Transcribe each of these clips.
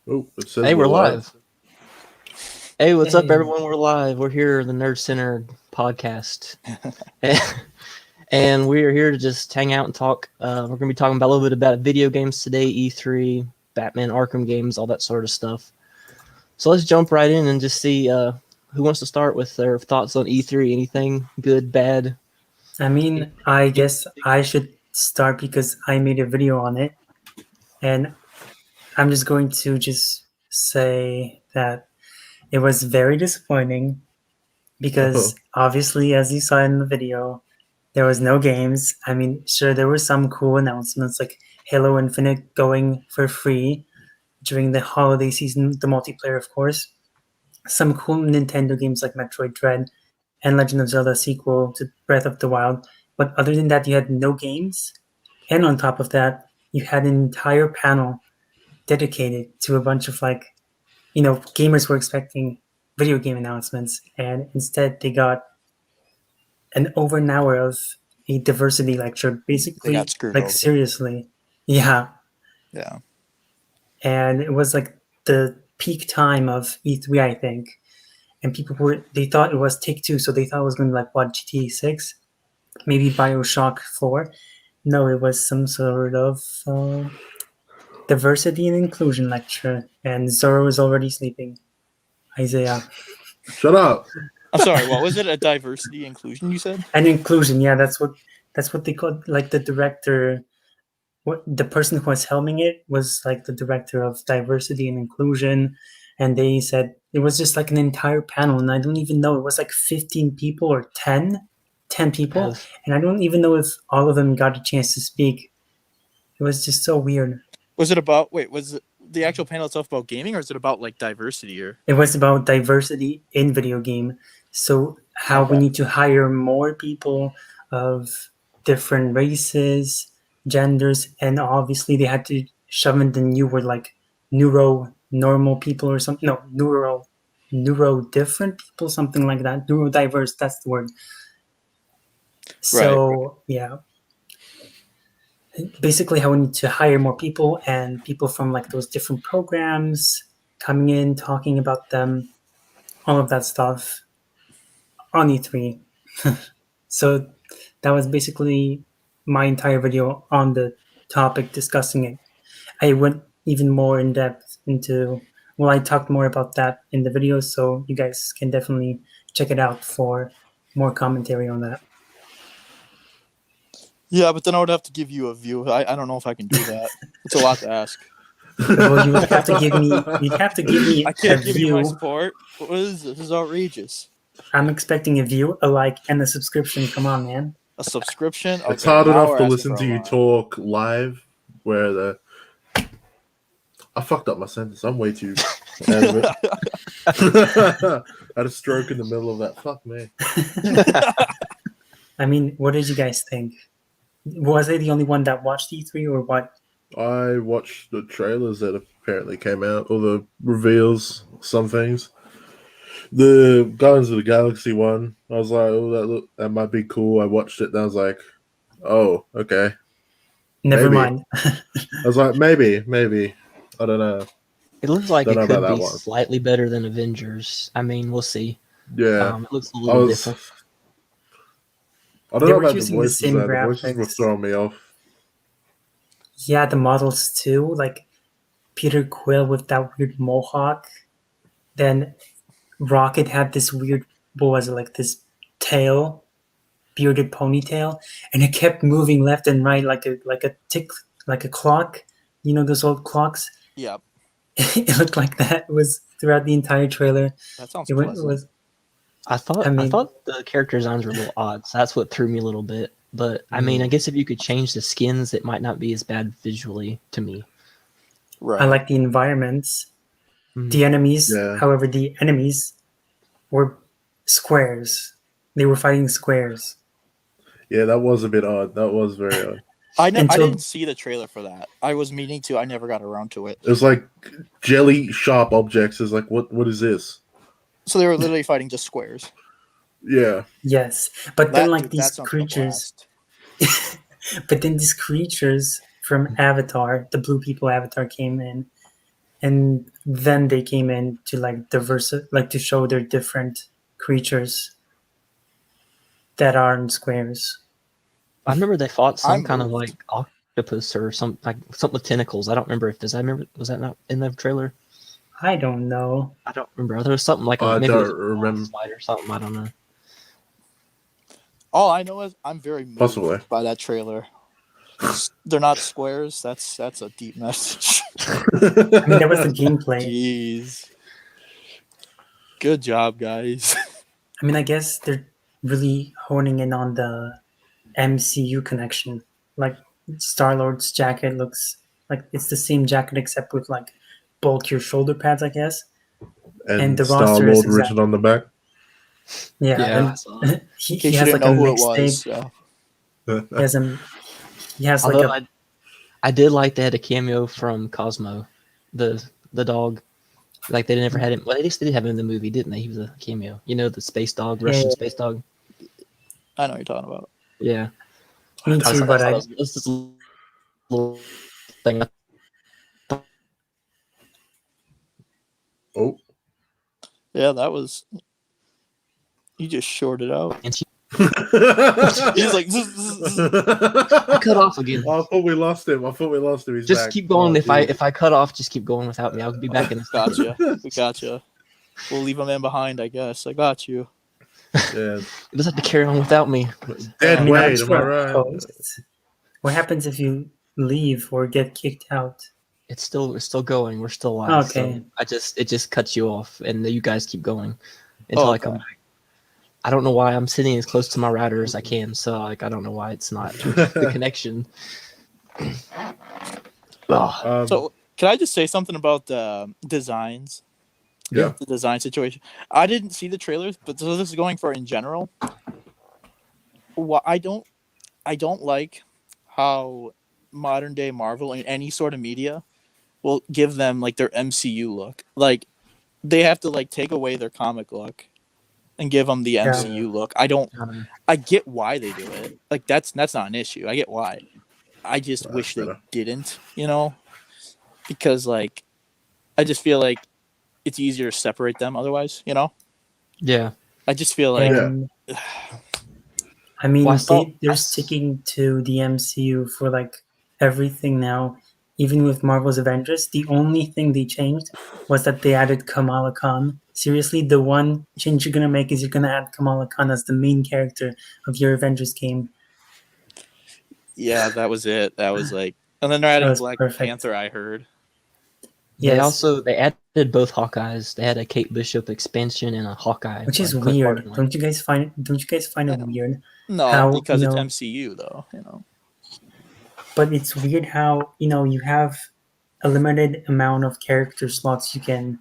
Oh, it says Hey, we're we're live. live. Hey, what's up, Hey, everyone? We're live. We're here, the Nerd Center podcast, and we are here to just hang out and talk. We're going to be talking about a little bit about video games today, E3, Batman Arkham games, all that sort of stuff. So let's jump right in and just see who wants to start with their thoughts on E3. Anything good, bad? I guess I should start because I made a video on it, and I'm just going to just say that it was very disappointing because obviously, as you saw in the video, there was no games. Sure, there were some cool announcements like Halo Infinite going for free during the holiday season, the multiplayer, of course. Some cool Nintendo games like Metroid Dread and Legend of Zelda sequel to Breath of the Wild. But other than that, you had no games. And on top of that, you had an entire panel dedicated to a bunch of gamers were expecting video game announcements. And instead, they got over an hour of a diversity lecture, They basically, got screwed like over. seriously. Yeah. Yeah. And it was like the peak time of E3, I think. And they thought it was Take-Two, so they thought it was going to be like, what, GTA 6? Maybe Bioshock 4? No, it was some sort of diversity and inclusion lecture, and Zoro is already sleeping. Isaiah. Shut up. I'm sorry, what was it? A diversity inclusion, you said? And inclusion, yeah, that's what they called, like the director. What the person who was helming it was like the director of diversity and inclusion, and they said it was just like an entire panel, and I don't even know, it was like 15 people or 10 people, Yes. and I don't even know if all of them got a chance to speak. It was just so weird. Was it the actual panel itself about gaming, or is it about like diversity? Or It was about diversity in video game. So how we need to hire more people of different races, genders, and obviously they had to shove in the new word like normal people or something. No, neuro different people, something like that. Neurodiverse, that's the word. So yeah. Basically how we need to hire more people and people from like those different programs coming in, talking about them, all of that stuff on E3. So that was basically my entire video on the topic discussing it. I went even more in depth I talked more about that in the video, so you guys can definitely check it out for more commentary on that. yeah, but then I would have to give you a view. I don't know if I can do that. It's a lot to ask. Well, you'd have to give me I can't a give you my view. support. What is this? This is outrageous. I'm expecting a view, a like, and a subscription. Come on, man. A subscription? It's Okay, hard now enough we're to asking listen for to a you lot. talk live where I fucked up my sentence. I'm way too out of it. I had a stroke in the middle of that. Fuck me. I mean, what did you guys think? Was I the only one that watched E3 or what? I watched the trailers that apparently came out, or the reveals, some things. The Guardians of the Galaxy one, I was like, oh, that might be cool. I watched it and I was like, oh, okay. Never Maybe. mind. I was like, maybe. I don't know. It looks like Don't it know could about that be one. slightly better than Avengers. I mean, we'll see. Yeah. It looks a little different. I don't They know were about the using the voices. same The voices were graphics. throwing me off. Yeah, the models too. Like Peter Quill with that weird mohawk. Then Rocket had this weird, what was it, like this tail, bearded ponytail, and it kept moving left and right like a tick, like a clock. You know those old clocks? Yeah, It looked like that. It was throughout the entire trailer. that sounds It pleasant. was. I thought the character designs were a little odd, so that's what threw me a little bit. But I mean, I guess if you could change the skins, it might not be as bad visually to me. Right. I like the environments. The enemies, however, the enemies were squares. They were fighting squares. Yeah, that was a bit odd. That was very odd. I didn't see the trailer for that. I was meaning to. I never got around to it. It was like jelly sharp objects. It's like, what is this? So they were literally fighting just squares. Yeah. Yes, but then like Dude, these creatures. But then these creatures from Avatar, the blue people Avatar, came in, and then they came in to like to show their different creatures that aren't squares. I remember they fought some I'm kind of moved. like octopus or something with tentacles. I don't remember if was that not in the trailer? I don't know. I don't remember. There was something like I maybe it was don't a remember. slide or something. I don't know. All I know is I'm very moved Possibly. by that trailer. They're not squares. That's a deep message. I mean, that was the gameplay. Jeez. Good job, guys. I mean, I guess they're really honing in on the MCU connection. Like Star-Lord's jacket looks like it's the same jacket except with like bulkier shoulder pads, I guess. And the Star roster is Lord written on the back. Yeah, and he In case you has didn't like a know who it was. mixtape. He has like although a I did like they had a cameo from Cosmo, the dog. Like they never had him. Well, at least they did have him in the movie, didn't they? He was a cameo. You know, the space dog, Russian space dog. I know what you're talking about. Yeah. me too, but I This is a little thing. Oh. Yeah, that was. You just shorted out. And she He's like, cut off again. I thought we lost him. He's Just back. keep going. Oh, If I cut off, just keep going without me. I'll be back in a second. gotcha. We gotcha. We'll leave a man behind, I guess. I got you. Yeah. It doesn't have to carry on without me. Dead I mean, weight, I'm am I sure right? posts. What happens if you leave or get kicked out? It's still going. We're still live. Okay. So it just cuts you off, and you guys keep going until I come back. I don't know why I'm sitting as close to my router as I can. So like I don't know why it's not the connection. So, can I just say something about the designs? Yeah. The design situation. I didn't see the trailers, but so this is going for in general. I don't like how modern day Marvel in any sort of media will give them like their MCU look. Like they have to like take away their comic look and give them the MCU look. I get why they do it. Like that's not an issue. I get why. I just wish they didn't, because like I just feel like it's easier to separate them otherwise, Yeah. I just feel like I mean, Well, they're sticking to the MCU for like everything now. Even with Marvel's Avengers, the only thing they changed was that they added Kamala Khan. Seriously, the one change you're gonna make is you're gonna add Kamala Khan as the main character of your Avengers game. yeah, that was it. That was like, and then they're adding Black Panther. I heard. Yes. They added both Hawkeyes. They had a Kate Bishop expansion and a Hawkeye, which is weird. Don't you guys find it weird? No, because it's MCU though, But it's weird how, you have a limited amount of character slots you can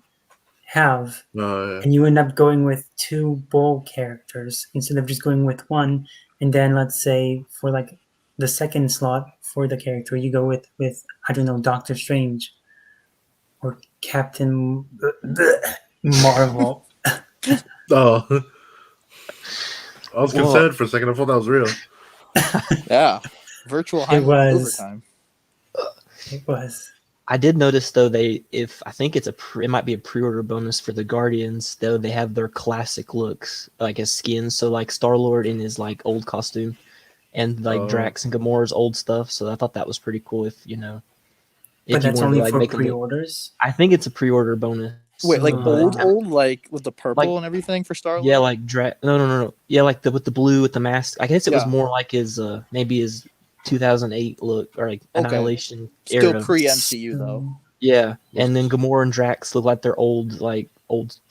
have. And you end up going with 2 bowl characters instead of just going with one. And then let's say for like the second slot for the character, you go with I don't know, Doctor Strange or Captain Marvel. Oh. I was concerned for a second. I thought that was real. Yeah. Virtual overtime. It was. I did notice though I think it might be a pre-order bonus for the Guardians though. They have their classic looks like as skins. So like Star-Lord in his like old costume, and like Drax and Gamora's old stuff. So I thought that was pretty cool. If but that's only to, for make pre-orders. I think it's a pre-order bonus. Wait, like old, like with the purple and everything for Star-Lord? Yeah, like no. Yeah, like with the blue with the mask. I guess it was more like his maybe his 2008 look or like Annihilation still era. pre-MCU though. Yeah, and then Gamora and Drax look like they're old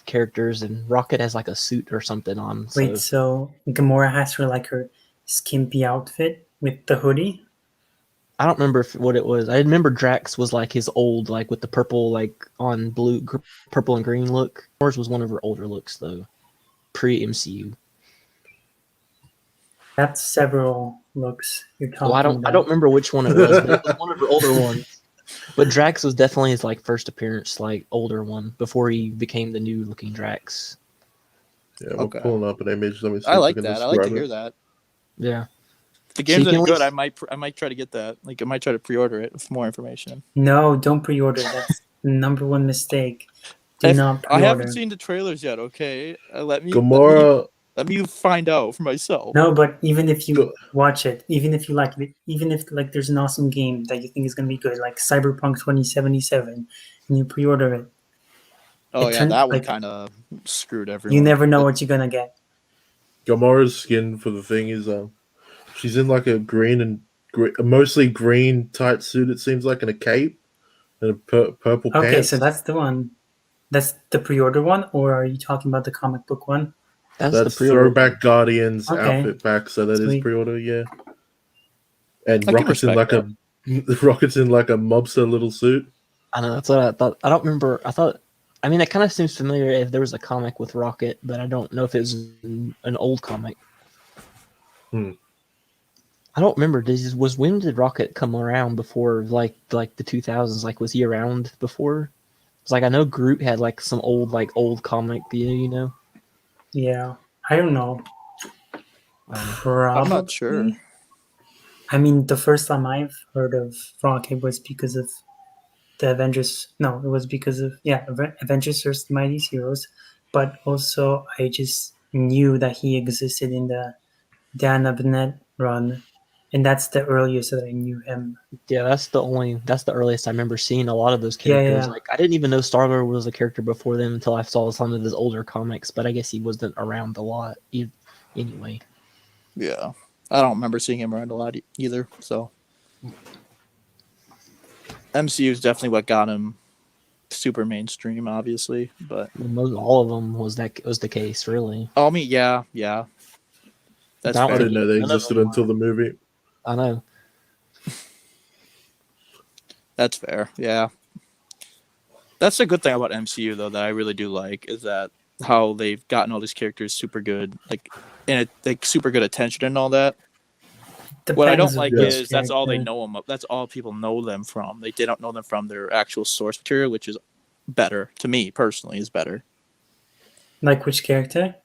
characters, and Rocket has like a suit or something on. Wait, so Gamora has her skimpy outfit with the hoodie? I don't remember what it was. I remember Drax was like his old, like with the purple, like on purple and green look. Ours was one of her older looks though, pre-MCU. That's several looks you're talking about. I don't remember which one it was, but it was one of her older ones. But Drax was definitely his like first appearance, like older one before he became the new looking Drax. Yeah, we're pulling up an image. Let me see. I like that. I like to hear that. Yeah. If the game's any good, I might try to get that. Like I might try to pre-order it with more information. No, don't pre-order. number one mistake. Do not I haven't pre-order. seen the trailers yet. Okay, Gamora. let me find out for myself. No, but even if you Go- watch it, even if you like it, even if like there's an awesome game that you think is gonna be good, like Cyberpunk 2077, and you pre-order it, Oh it yeah, turn that one like kind of screwed you everyone. never know what you're gonna get. Gamora's skin for the thing is she's in like a green and a mostly green tight suit. It seems like, and a cape and purple Okay, pants. so that's the one. That's the pre-order one, or are you talking about the comic book one? That's the That's pre-order. throwback Guardians Okay. outfit pack. So that is Sweet. pre-order, yeah. And I can Rocket's in respect like Rocket's in like a mobster little suit. I know that's what I thought. I don't remember. I thought. I mean, it kind of seems familiar if there was a comic with Rocket, but I don't know if it was an old comic. Hmm. I don't remember. When did Rocket come around before like the 2000s? Like, was he around before? It's like I know Groot had like some old comic, you know. Yeah, I don't know. Probably. I'm not sure. I mean, the first time I've heard of Rocket was because of the Avengers. No, it was because of Avengers vs. the Mighty Heroes. But also, I just knew that he existed in the Dan Abnett run, and that's the earliest that I knew him. Yeah, that's the earliest I remember seeing a lot of those Yeah, characters. yeah. Like, I didn't even know Star-Lord was a character before them until I saw some of his older comics. But I guess he wasn't around a lot anyway. Yeah, I don't remember seeing him around a lot either. So MCU is definitely what got him super mainstream, obviously. But All of them was the case, really. I mean, yeah. That's I don't I fair. didn't know they None of existed them until the movie. I know. That's fair. Yeah. That's a good thing about MCU though that I really do like is that how they've gotten all these characters super good, like super good attention and all that. What I don't Depends like on which is that's all they character. know them. That's all people know them from. They don't know them from their actual source material, which is better to me personally. Is better. Like which character?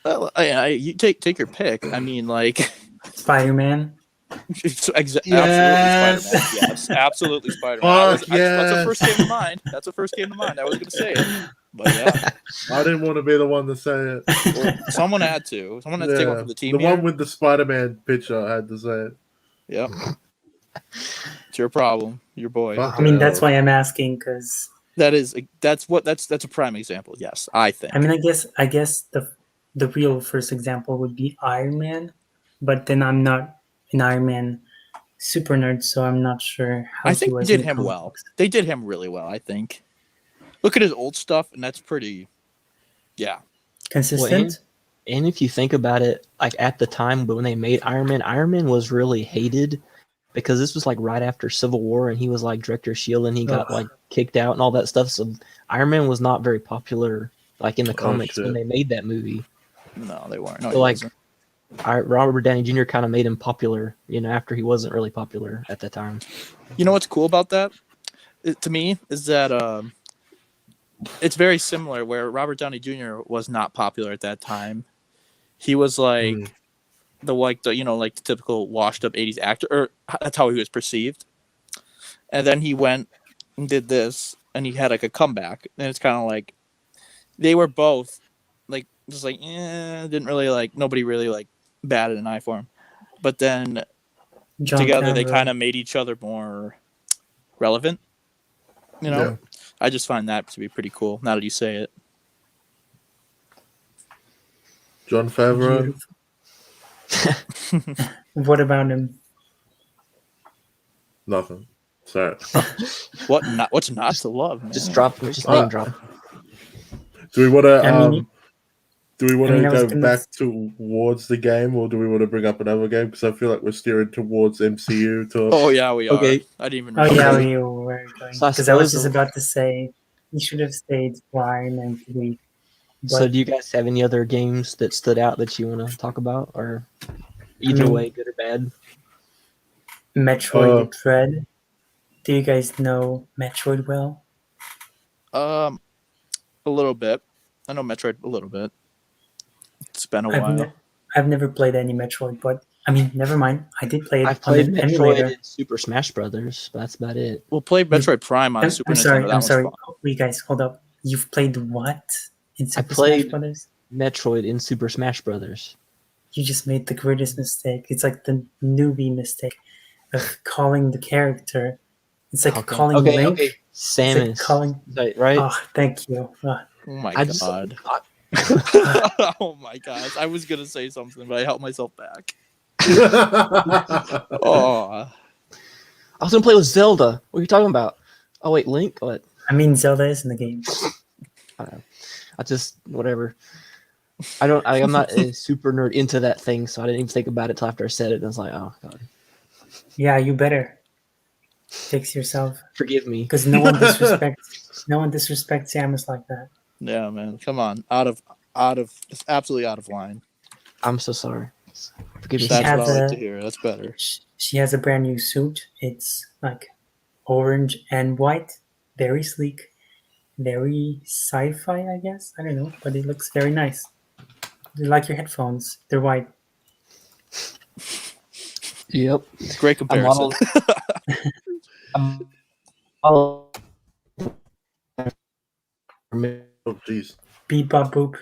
Well, you take your pick. I mean, like Spider-Man. absolutely Spider-Man. Yes, absolutely Spider-Man. Fuck That's what yes. first came to mind. That's what first came to mind. I was gonna say it, but yeah. I didn't want to be the one to say it. Well, someone had to. Someone had to take one for the team. The one here. with the Spider-Man picture, I had to say it. Yep. It's your problem. Your boy. Fuck I mean, that's hell. why I'm asking because That's a prime example. Yes, I think. I mean, I guess the real first example would be Iron Man, but then I'm not an Iron Man super nerd, so I'm not sure how I he think was they in did the him comic well. books. They did him really well, I think. Look at his old stuff, and that's pretty. Yeah. Consistent. And if you think about it, like at the time when they made Iron Man was really hated because this was like right after Civil War, and he was like Director of Shield, and he got Ugh. like kicked out and all that stuff. So Iron Man was not very popular, like in the comics when shit. they made that movie. No, they weren't. No, So he like, wasn't. Robert Downey Jr. kind of made him popular, after he wasn't really popular at the time. You know what's cool about that? To me, is that it's very similar. Where Robert Downey Jr. was not popular at that time. He was like the typical washed up '80s actor, or that's how he was perceived. And then he went and did this, and he had like a comeback. And it's kind of like they were both like just like didn't really like nobody really like batted an eye for him. But then John together they Favreau. kind of made each other more relevant. You know, Yeah. I just find that to be pretty cool. Now that you say it, John Favreau. Beautiful. What about him? Nothing. Sorry. what's not to love, man? Just name drop. Do we want to I mean, do we want I to mean, I was go gonna back towards the game, or do we want to bring up another game? Because I feel like we're steering towards MCU talk. Oh yeah, we are. Okay. I didn't even. Oh know yeah, that. we were going So I because I was suppose- just about to say you should have stayed for Iron Man 3. So do you guys have any other games that stood out that you want to talk about, or either way, good or bad? Metroid Dread. Do you guys know Metroid well? A little bit. I know Metroid a little bit. It's been a while. I've never played any Metroid, but I mean, never mind. I did play it I've on played an Metroid emulator. and Super Smash Brothers, but that's about it. We'll play Metroid Prime on Super I'm Nintendo. sorry. That I'm one's sorry. fun. Wait, guys, hold up. You've played what in I Super played- Smash Brothers? Metroid in Super Smash Brothers. You just made the greatest mistake. It's like the newbie mistake of calling the character. It's like calling Link. Okay. It's like Samus. calling. Right? Oh, thank you. Oh my I just- god. Oh my gosh. I was gonna say something, but I held myself back. Oh, I was gonna play with Zelda. What are you talking about? Oh wait, Link? What? I mean, Zelda is in the game. I don't know. I just whatever. I'm not a super nerd into that thing, so I didn't even think about it till after I said it. And I was like, oh god, Yeah, you better fix yourself forgive me. because no one disrespects Samus like that. yeah, man. Come on. It's absolutely out of line. I'm so sorry. Forgive me. She That's had what I like the- to hear. That's better. She has a brand new suit. It's like orange and white, very sleek, very sci-fi, I guess. I don't know, but it looks very nice. You like your headphones? They're white. Yep. Great comparison. I'm all- Oh, jeez. Beep bop boop.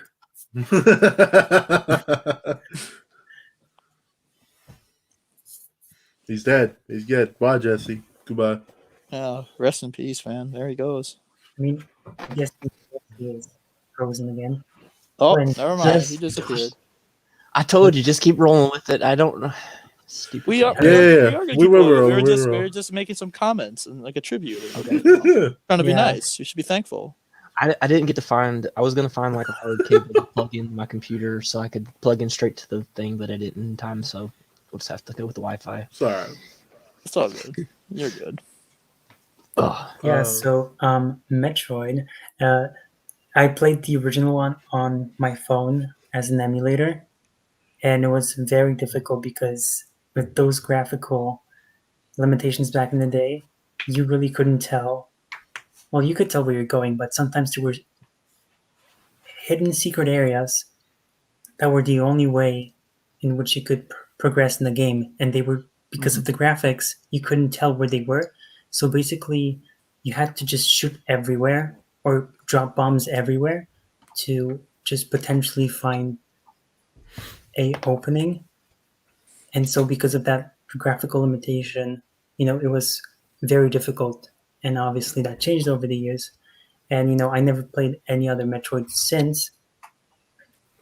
He's dead. He's dead. Bye, Jesse. Goodbye. Yeah, rest in peace, man. There he goes. I mean, yes, he is frozen again. Oh, When- never mind. yes. He disappeared. I told you, just keep rolling with it. I don't know. Stupid. We are. thing. Yeah, we yeah. are gonna We keep will rolling. roll, We were we just, will we roll. were just making some comments and like a tribute. Okay. Trying to be Yeah. nice. You should be thankful. I didn't get to find. I was gonna find like a hard cable to plug in my computer so I could plug in straight to the thing, but I didn't in time. So we'll just have to go with the Wi-Fi. Sorry. It's all good. You're good. Ugh. Yeah, so Metroid, I played the original one on my phone as an emulator, and it was very difficult because with those graphical limitations back in the day, you really couldn't tell. Well, you could tell where you're going, but sometimes there were hidden secret areas that were the only way in which you could progress in the game, and they were because of the graphics, you couldn't tell where they were. So basically, you had to just shoot everywhere or drop bombs everywhere to just potentially find a opening. And so because of that graphical limitation, it was very difficult. And obviously that changed over the years. And I never played any other Metroid since.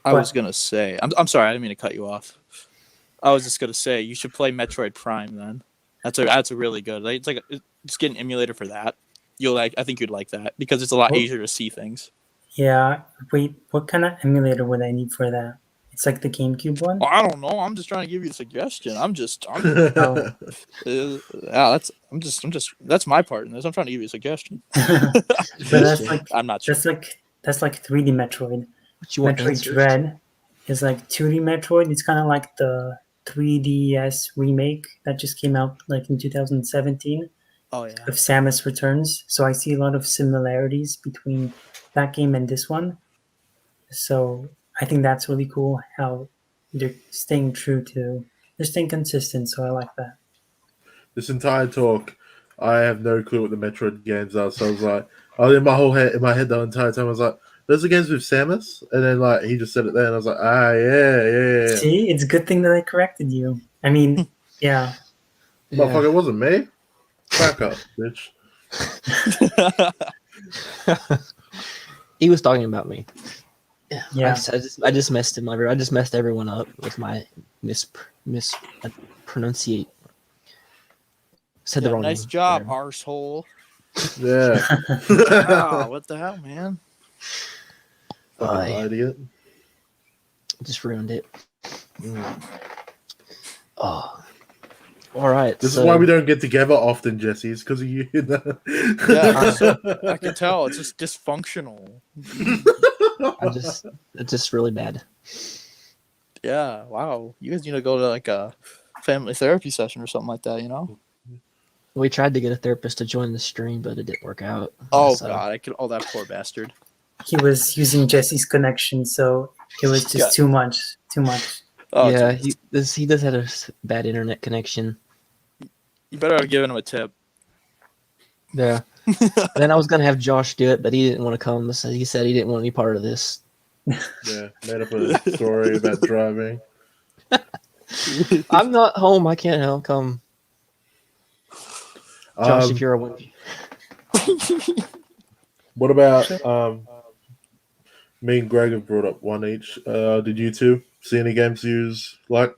I But- was gonna say. I'm sorry. I didn't mean to cut you off. I was just gonna say you should play Metroid Prime then. That's a really good. Like, it's like just get an emulator for that. I think you'd like that because it's a lot Oh. easier to see things. Yeah, wait, what kind of emulator would I need for that? It's like the GameCube one? Well, I don't know. I'm just trying to give you a suggestion. I'm Oh. yeah. That's my part in this. I'm trying to give you a suggestion. So I'm not sure. that's like 3D Metroid. What you want? Metroid answers? Dread is like 2D Metroid. It's kind of like the 3DS remake that just came out like in 2017 Oh yeah. of Samus Returns. So I see a lot of similarities between that game and this one. So I think that's really cool how they're staying consistent. So I like that. This entire talk, I have no clue what the Metroid games are. So I was like, in my head the entire time, I was like, those are games with Samus? And then like he just said it there, and I was like, yeah. See, it's a good thing that I corrected you. I mean, yeah. Motherfucker, it wasn't me. Back up, bitch. He was talking about me. Yeah. I just messed him over. I just messed everyone up with my mispronunciate. Said the wrong Nice name. job, Whatever. arsehole. Yeah. Wow, what the hell, man? Fucking Aye. idiot. Just ruined it. Oh. All right. This is why we don't get together often, Jesse. It's because of you. Yeah, I can tell. It's just dysfunctional. It's just really bad. Yeah, wow. You guys need to go to like a family therapy session or something like that, you know? We tried to get a therapist to join the stream, but it didn't work out. Oh So- god, oh that poor bastard. He was using Jesse's connection, so it was just too much. Oh, yeah, geez. he does have a bad internet connection. You better have given him a tip. Yeah. Then I was gonna have Josh do it, but he didn't want to come. So he said he didn't want any part of this. Yeah, made up a story about driving. I'm not home. I can't help come. Josh, if Um, you're a win. what about Sure. me and Greg have brought up one each. Did you two see any games you like?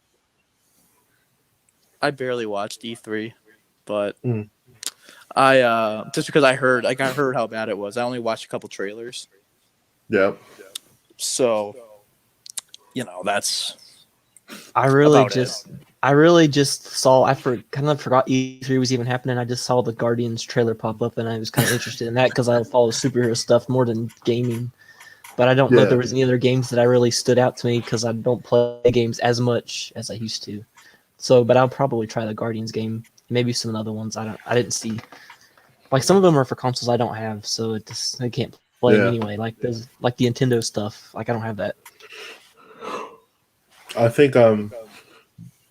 I barely watched E3, but Mm. I just because I heard how bad it was. I only watched a couple trailers, Yeah, so that's I really about just saw. Kind of forgot E3 was even happening. I just saw the Guardians trailer pop up, and I was kind of interested in that because I follow superhero stuff more than gaming. But I don't know if Yeah. there was any other games that I really stood out to me because I don't play games as much as I used to. So, but I'll probably try the Guardians game. Maybe some other ones I didn't see. Like some of them are for consoles I don't have, so I can't play them Yeah. anyway. Like there's like the Nintendo stuff. Like I don't have that. I think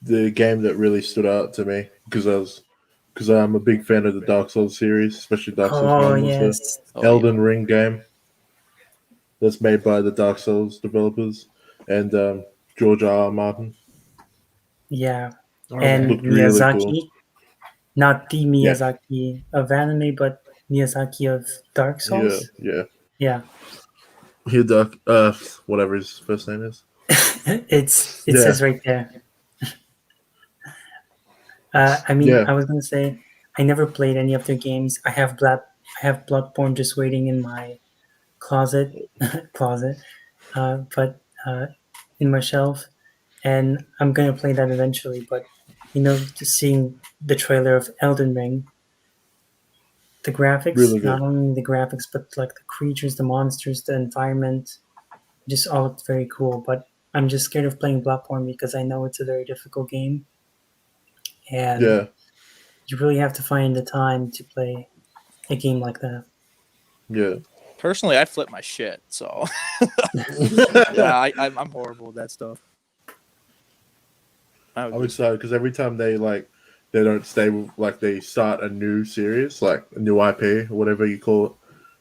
the game that really stood out to me because I'm a big fan of the Dark Souls series, especially Dark Souls Oh One was the yes. Oh, Elden Ring game that's made by the Dark Souls developers and George R. R. Martin. Yeah. Okay. And Looked really cool. Miyazaki, not the Yeah, Miyazaki of anime, but Miyazaki of Dark yeah, Souls. yeah. Yeah. He Dark, whatever his first name is. It Yeah, says right there. I mean, yeah, I was gonna say I never played any of their games. I have Bloodborne just waiting in my closet, closet, but in my shelf, and I'm gonna play that eventually. But just seeing the trailer of Elden Ring, the graphics, really not good. only the graphics, but like the creatures, the monsters, the environment, just all looked very cool. But I'm just scared of playing Bloodborne because I know it's a very difficult game, and Yeah, you really have to find the time to play a game like that. yeah. personally I flip my shit. So yeah, I'm horrible at that stuff. I would I'm just excited because every time they don't stay with, like they start a new series, like a new IP or whatever you call it.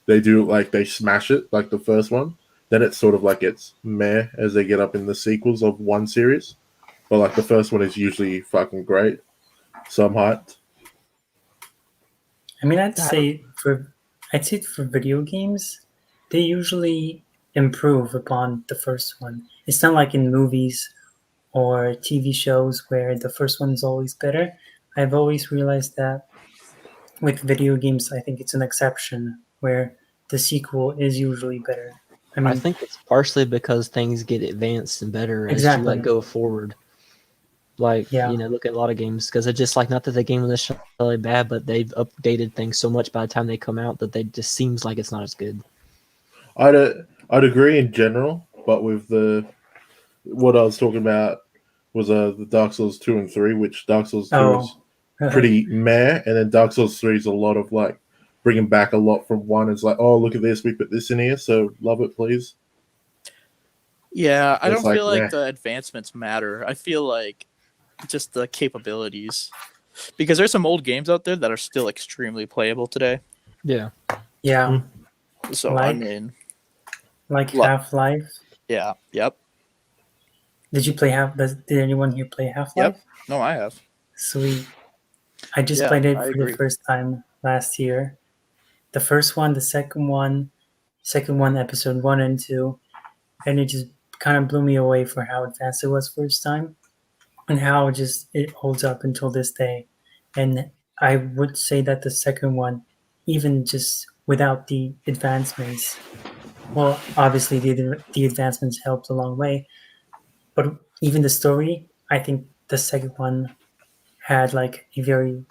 They do like they smash it, like the first one. Then it's sort of like it's meh as they get up in the sequels of one series. But like the first one is usually fucking great. So I'm hyped. I mean, God, I'd say for video games, they usually improve upon the first one. It's not like in movies or TV shows where the first one is always better. I've always realized that with video games, I think it's an exception where the sequel is usually better. I I mean, think it's partially because things get advanced and better as you like exactly. go forward. Like Yeah. look at a lot of games because it's just like not that the game was necessarily bad, but they've updated things so much by the time they come out that they just seems like it's not as good. I'd I'd agree in general, but with the what I was talking about was the Dark Souls 2 and 3, which Dark Souls 2 Oh, is pretty meh, and then Dark Souls 3 is a lot of like bringing back a lot from one. It's like, oh, look at this, we put this in here, so love it, please. yeah, I It's don't like, feel like yeah, the advancements matter. I feel like just the capabilities. Because there's some old games out there that are still extremely playable today. Yeah, yeah. So I Like mean, like lo- Half Life. yeah, yep, Did you play Half? Did anyone here play Half yep. Life? No, I have. Sweet. I just Yeah, played it I for the agree. first time last year. The first one, the second one, episode 1 and 2, and it just kind of blew me away for how advanced it was first time, and how just it holds up until this day. And I would say that the second one, even just without the advancements, well, obviously the advancements helped a long way, but even the story, I think the second one had like a very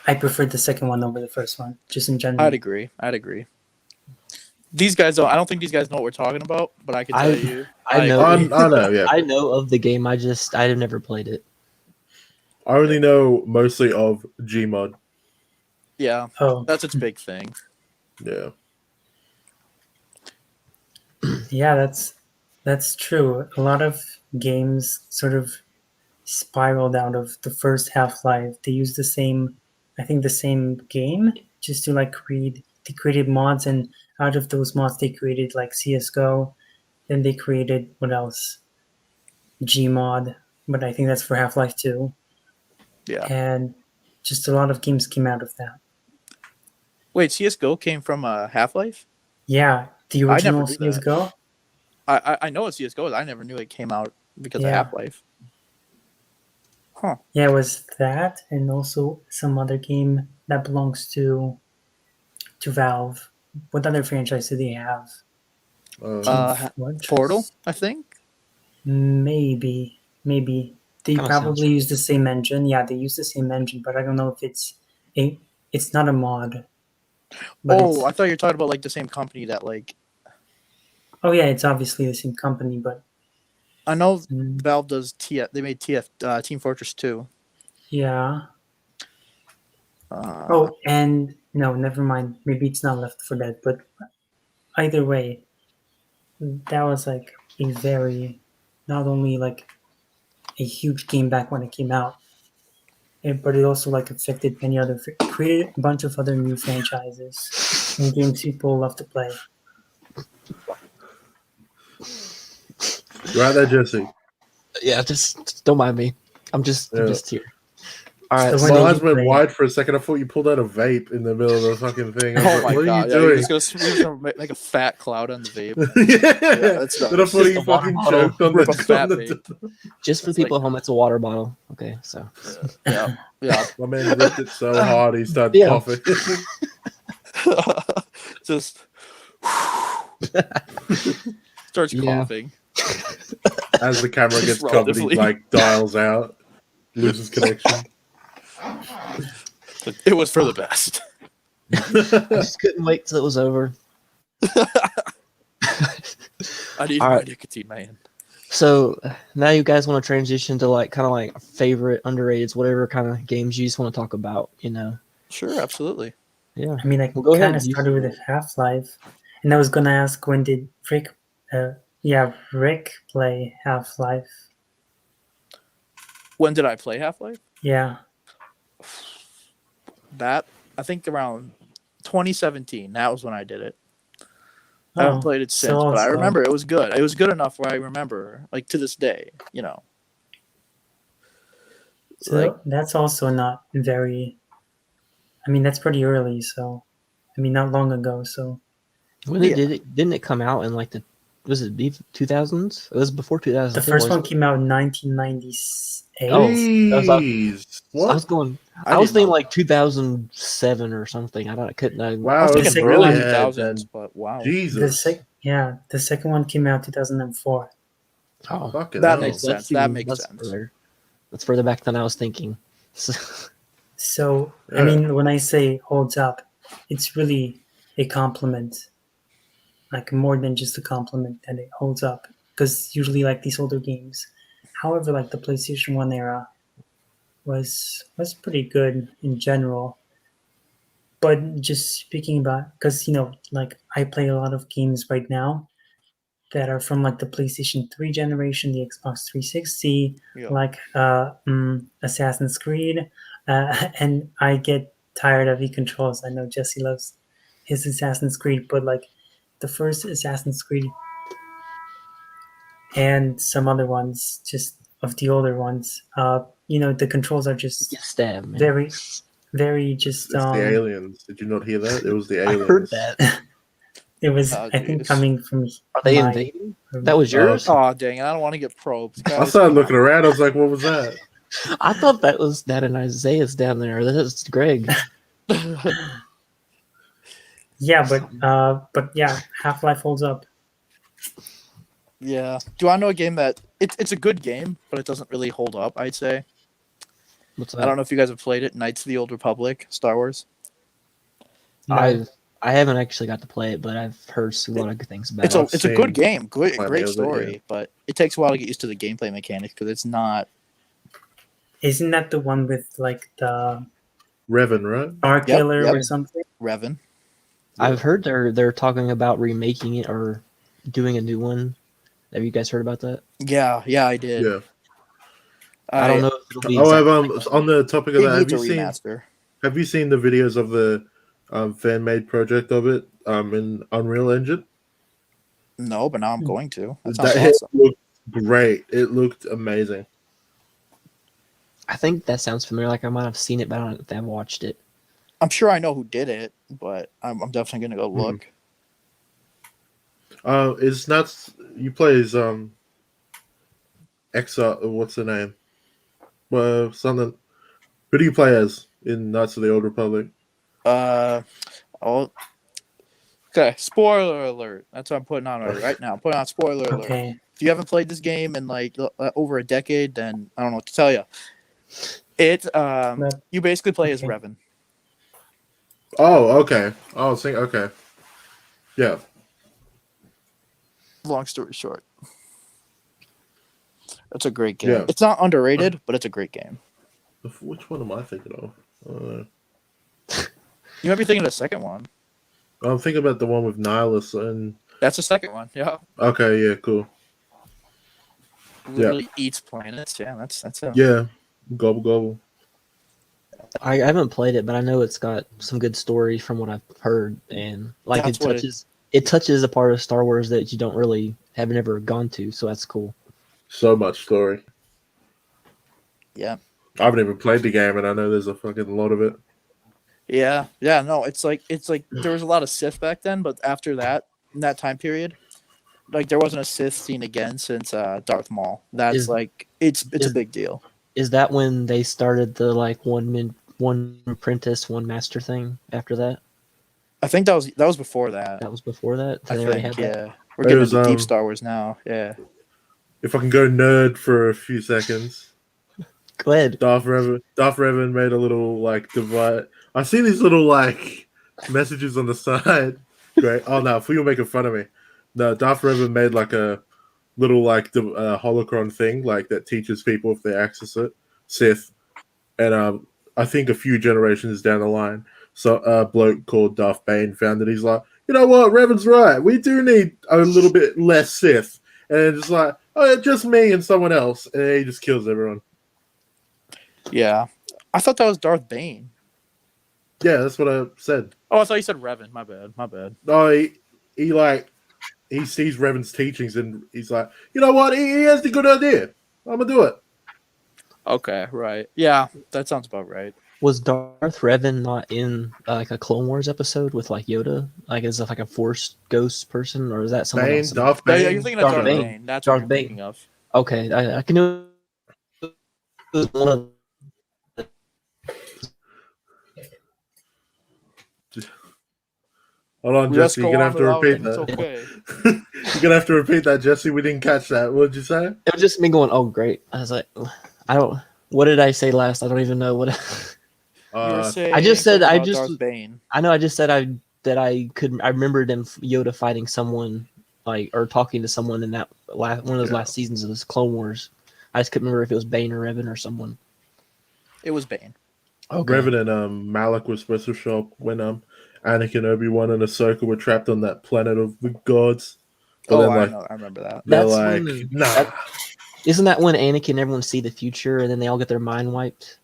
I preferred the second one over the first one, just in I'd general. agree. I'd agree. These guys don't. I don't think these guys know what we're talking about, but I can tell I you, I I know agree. I know, yeah. I know of the game. I've never played it. I only know mostly of Gmod. Yeah, Oh, that's its big thing. Yeah, yeah, that's That's true. A lot of games sort of spiraled out of the first Half-Life. They used the same, I think, the same game just to like create. They created mods, and out of those mods, they created like CS:GO. Then they created what else? Gmod, but I think that's for Half-Life 2. Yeah. And just a lot of games came out of that. Wait, CS:GO came from Half-Life? Yeah, the I never original knew that. CS:GO. I know what CS:GO is. I never knew it came out because of Yeah. Half-Life. Huh. Yeah, it was that, and also some other game that belongs to Valve. What other franchise do they have? Uh, Fortress? Portal, I think. Maybe. They Kinda sounds probably use the same engine. Yeah, they use the same engine, but I don't know if it's not a mod. But Oh, I thought you were talking about like the same company that like oh yeah, it's obviously the same company, but I know mm, Valve does TF. They made TF Team Fortress 2. yeah. Uh, Oh, and no, never mind. Maybe it's not Left 4 Dead, but either way, that was like a very, not only like a huge game back when it came out, but it also like affected many other, created a bunch of other new franchises and games people love to play. right there, Jesse. Yeah, just don't mind me. I'm just here. All right. So So when My did eyes you went play? wide for a second. I thought you pulled out a vape in the middle of the fucking thing. I was oh like, my what god! are Yeah, you you're doing? just gonna make a fat cloud on the vape. yeah, that's Then I nice. thought Just you a water fucking bottle. choked on Rip a the, fat on the vape. just for It's people like- at home, it's a water bottle. Okay, so Yeah, yeah. My man ripped it so hard he started Yeah. coughing. Just starts Yeah. coughing. As the camera gets Just covered, he relatively. like dials out, loses connection. It was for the best. I just couldn't wait till it was over. I need All my right. nicotine, man. So now you guys want to transition to like kind of like favorite underrated, whatever kind of games you just want to talk about. Sure, absolutely. Yeah. I mean, I Well, go kind ahead. of started with Half-Life, and I was gonna ask when did Rick, Rick play Half-Life? When did I play Half-Life? Yeah. That I think around 2017. That was when I did it. I haven't played it since, but I also- remember it was good. It was good enough where I remember, like to this day, So like that's also not very. I mean, that's pretty early. So, I mean, not long ago. So When Yeah. didn't it come out in like was it 2000s? It was before 2000. the first one came out in 1998. Oh, Jeez. I was What? going. I I was didn't thinking know. like 2007 or something. I couldn't. I Wow, was it's thinking really early. ahead 2000s, then. but wow. Jesus. The second one came out 2004. Oh, Fucking That hell. makes sense. even- That makes that's sense. Further. That's further back than I was thinking. So, I Yeah. mean, when I say holds up, it's really a compliment. Like more than just a compliment that it holds up. Because usually, like these older games, however, like the PlayStation 1 era was pretty good in general. But just speaking about, because like I play a lot of games right now that are from like the PlayStation 3 generation, the Xbox 360, Yeah. like Assassin's Creed, and I get tired of e-controls. I know Jesse loves his Assassin's Creed, but like the first Assassin's Creed and some other ones, just of the older ones, the controls are just Get stabbed, man. very, very just. It's the aliens. Did you not hear that? It was the I aliens. heard that. It was, Oh, I think, jeez. coming from. Are they my- invading? That was yours. Oh dang it! I don't want to get probed. I Guys, started come looking on. around. I was like, what was that? I thought that was Dad and Isaiah's down there. That's Greg. Yeah, but yeah, Half-Life holds up. Yeah. Do I know a game that it's a good game, but it doesn't really hold up? I'd say. What's I don't know if you guys have played it. Knights of the Old Republic, Star Wars. No. I haven't actually got to play it, but I've heard a lot of good things about It's it. a good seen game, great plenty great of it, story, yeah. but it takes a while to get used to the gameplay mechanics because it's not. Isn't that the one with like the Revan, right? Star Killer yep. or something? Revan. I've heard they're talking about remaking it or doing a new one. Have you guys heard about that? Yeah, I did. Yeah. I don't know if it'll be Oh, exactly on the topic of It that, needs a remaster. have you seen the videos of the fan made project of it in Unreal Engine? No, but now I'm going to. That sounds That awesome. looked great. It looked amazing. I think that sounds familiar. Like I might have seen it, but I don't think I've watched it. I'm sure I know who did it, but I'm definitely gonna go look. It's not you play as what's the name? Something. Who do you play as in Knights of the Old Republic? Oh, okay. Spoiler alert. That's what I'm putting on right now. I'm putting on spoiler alert. Okay. If you haven't played this game in like over a decade, then I don't know what to tell you. It you basically play as Okay. Revan. Oh, okay. Oh, okay. Yeah. Long story short, it's a great game. Yeah. It's not underrated, but it's a great game. Which one am I thinking of? You might be thinking of the second one. I'm thinking about the one with Nihilus and. That's the second one. Yeah. Okay. Yeah. Cool. Literally eats planets. Yeah, that's it. Yeah. Gobble gobble. I haven't played it, but I know it's got some good story from what I've heard, and like That's what it touches a part of Star Wars that you don't really have never gone to, so that's cool. So much story. Yeah. I haven't even played the game, and I know there's a fucking lot of it. Yeah. No, it's like there was a lot of Sith back then, but after that, in that time period, like there wasn't a Sith seen again since Darth Maul. That's it's a big deal. Is that when they started the like one apprentice, one master thing? After that, I think that was before that. that was before that. I They already think, had that? yeah. We're getting was, into deep Star Wars now. Yeah. If I can go nerd for a few seconds, Go ahead. Darth Revan made a little like divide. I see these little like messages on the side. Great. Oh no, for you making fun of me. No, Darth Revan made like a little like the holocron thing like that teaches people if they access it, Sith, and I think a few generations down the line, so a bloke called Darth Bane found it. He's like, you know what, Revan's right. We do need a little bit less Sith, and it's like, oh, just me and someone else, and he just kills everyone. Yeah. I thought that was Darth Bane. Yeah, that's what I said. Oh, I thought you said Revan. My bad. No, he sees Revan's teachings and he's like, you know what, he has the good idea. I'm gonna do it. Okay, right. Yeah, that sounds about right. Was Darth Revan not in like a Clone Wars episode with like Yoda, like as like a Force ghost person, or is that someone Bane, else? Darth Yeah, Bane. you're thinking of Darth Darth Bane. Bane. That's Darth what you're Bane. thinking of. Okay, I can do it. One of Hold on, Let's Jesse, go you're gonna on have to without repeat it. that. It's okay. You're gonna have to repeat that, Jesse. We didn't catch that. What did you say? it was just me going, "Oh, great!" I was like, "I don't." What did I say last? I don't even know what. You were saying I just said something I about just- Darth Bane. I know. I just said I remembered them Yoda fighting someone like or talking to someone in that one of those last seasons of this Clone Wars. I just couldn't remember if it was Bane or Revan or someone. It was Bane. Okay. Revan and Malak were supposed to show up when Anakin, Obi-Wan, and Ahsoka were trapped on that planet of the gods. But Oh, then, I like, know. I remember that. they're That's like, when- nah. Isn't that when Anakin and everyone see the future and then they all get their mind wiped?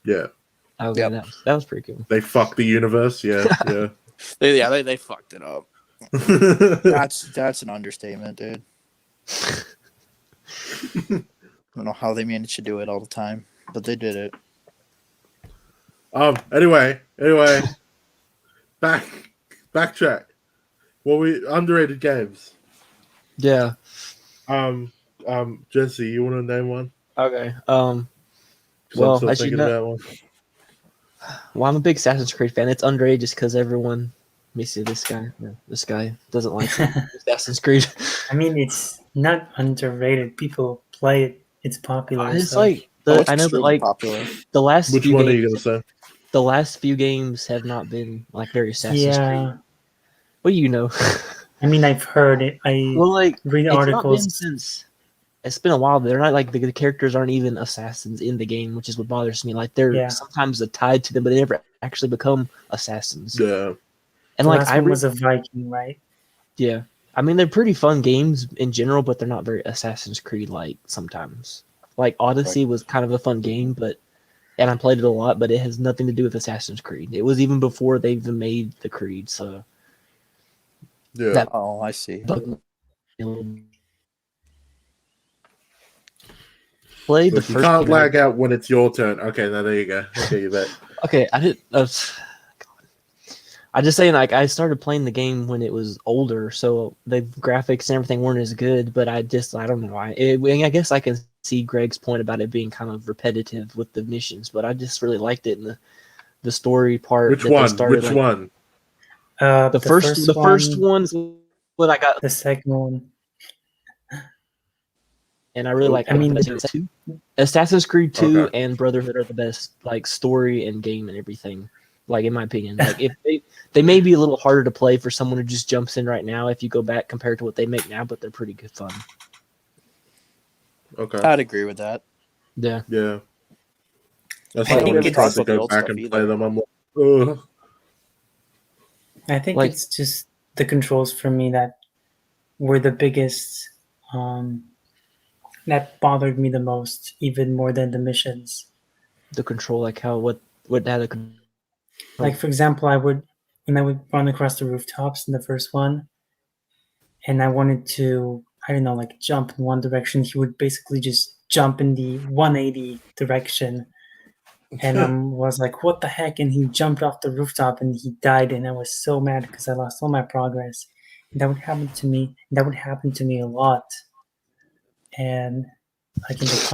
Yeah, Okay, Yep. that was pretty cool. they fuck the universe. Yeah, yeah. They fucked it up. That's an understatement, dude. I don't know how they managed to do it all the time, but they did it. Anyway, backtrack. Well, we underrated games. Yeah. Jesse, you want to name one? Okay. 'Cause Well, I'm still as you thinking know- about one. Well, I'm a big Assassin's Creed fan. It's underrated just because everyone. Let me see this guy. No, this guy doesn't like Assassin's Creed. I mean, it's not underrated. People play it. It's popular. It's so- like It's I know, but extremely like popular. the last Which few one are games, you gonna say? the last few games have not been like very Assassin's Creed. yeah. What do you know? I mean, I've heard it. I Well, like read it's not been articles. since. It's been a while. But they're not like the characters aren't even assassins in the game, which is what bothers me. Like they're Yeah. sometimes tied to them, but they never actually become assassins. Yeah, And The like last one was a Viking, right? yeah, I mean, they're pretty fun games in general, but they're not very Assassin's Creed like sometimes. Like Odyssey was kind of a fun game, and I played it a lot, but it has nothing to do with Assassin's Creed. It was even before they even made the Creed, so Yeah. that Oh, I see. bugged me a little. Played the Look, you first can't game. lag out when it's your turn. Okay, now there you go. Okay, you bet. Okay, I did. I just saying, like, I started playing the game when it was older, so the graphics and everything weren't as good. But I don't know. I guess I can see Greg's point about it being kind of repetitive with the missions, but I just really liked it in the story part. Which that they one? started, Which like, one? The first one's what I got, The second one. and I really like. I mean, Assassin's Creed 2 Okay. and Brotherhood are the best, like, story and game and everything. Like, in my opinion, like, if they may be a little harder to play for someone who just jumps in right now if you go back compared to what they make now, but they're pretty good fun. Okay. I'd agree with that. Yeah. Yeah. That's I why think when I it's- tried to about the go old back stuff and either. play them, I'm like, ugh. I think Like- it's just the controls for me that were the biggest, that bothered me the most, even more than the missions. The control, like what had a Like, for example, when I would run across the rooftops in the first one, and I wanted to, I don't know, like jump in one direction, he would basically just jump in the 180 direction. And was like, what the heck? And he jumped off the rooftop and he died. And I was so mad because I lost all my progress. And that would happen to me. That would happen to me a lot. And like in the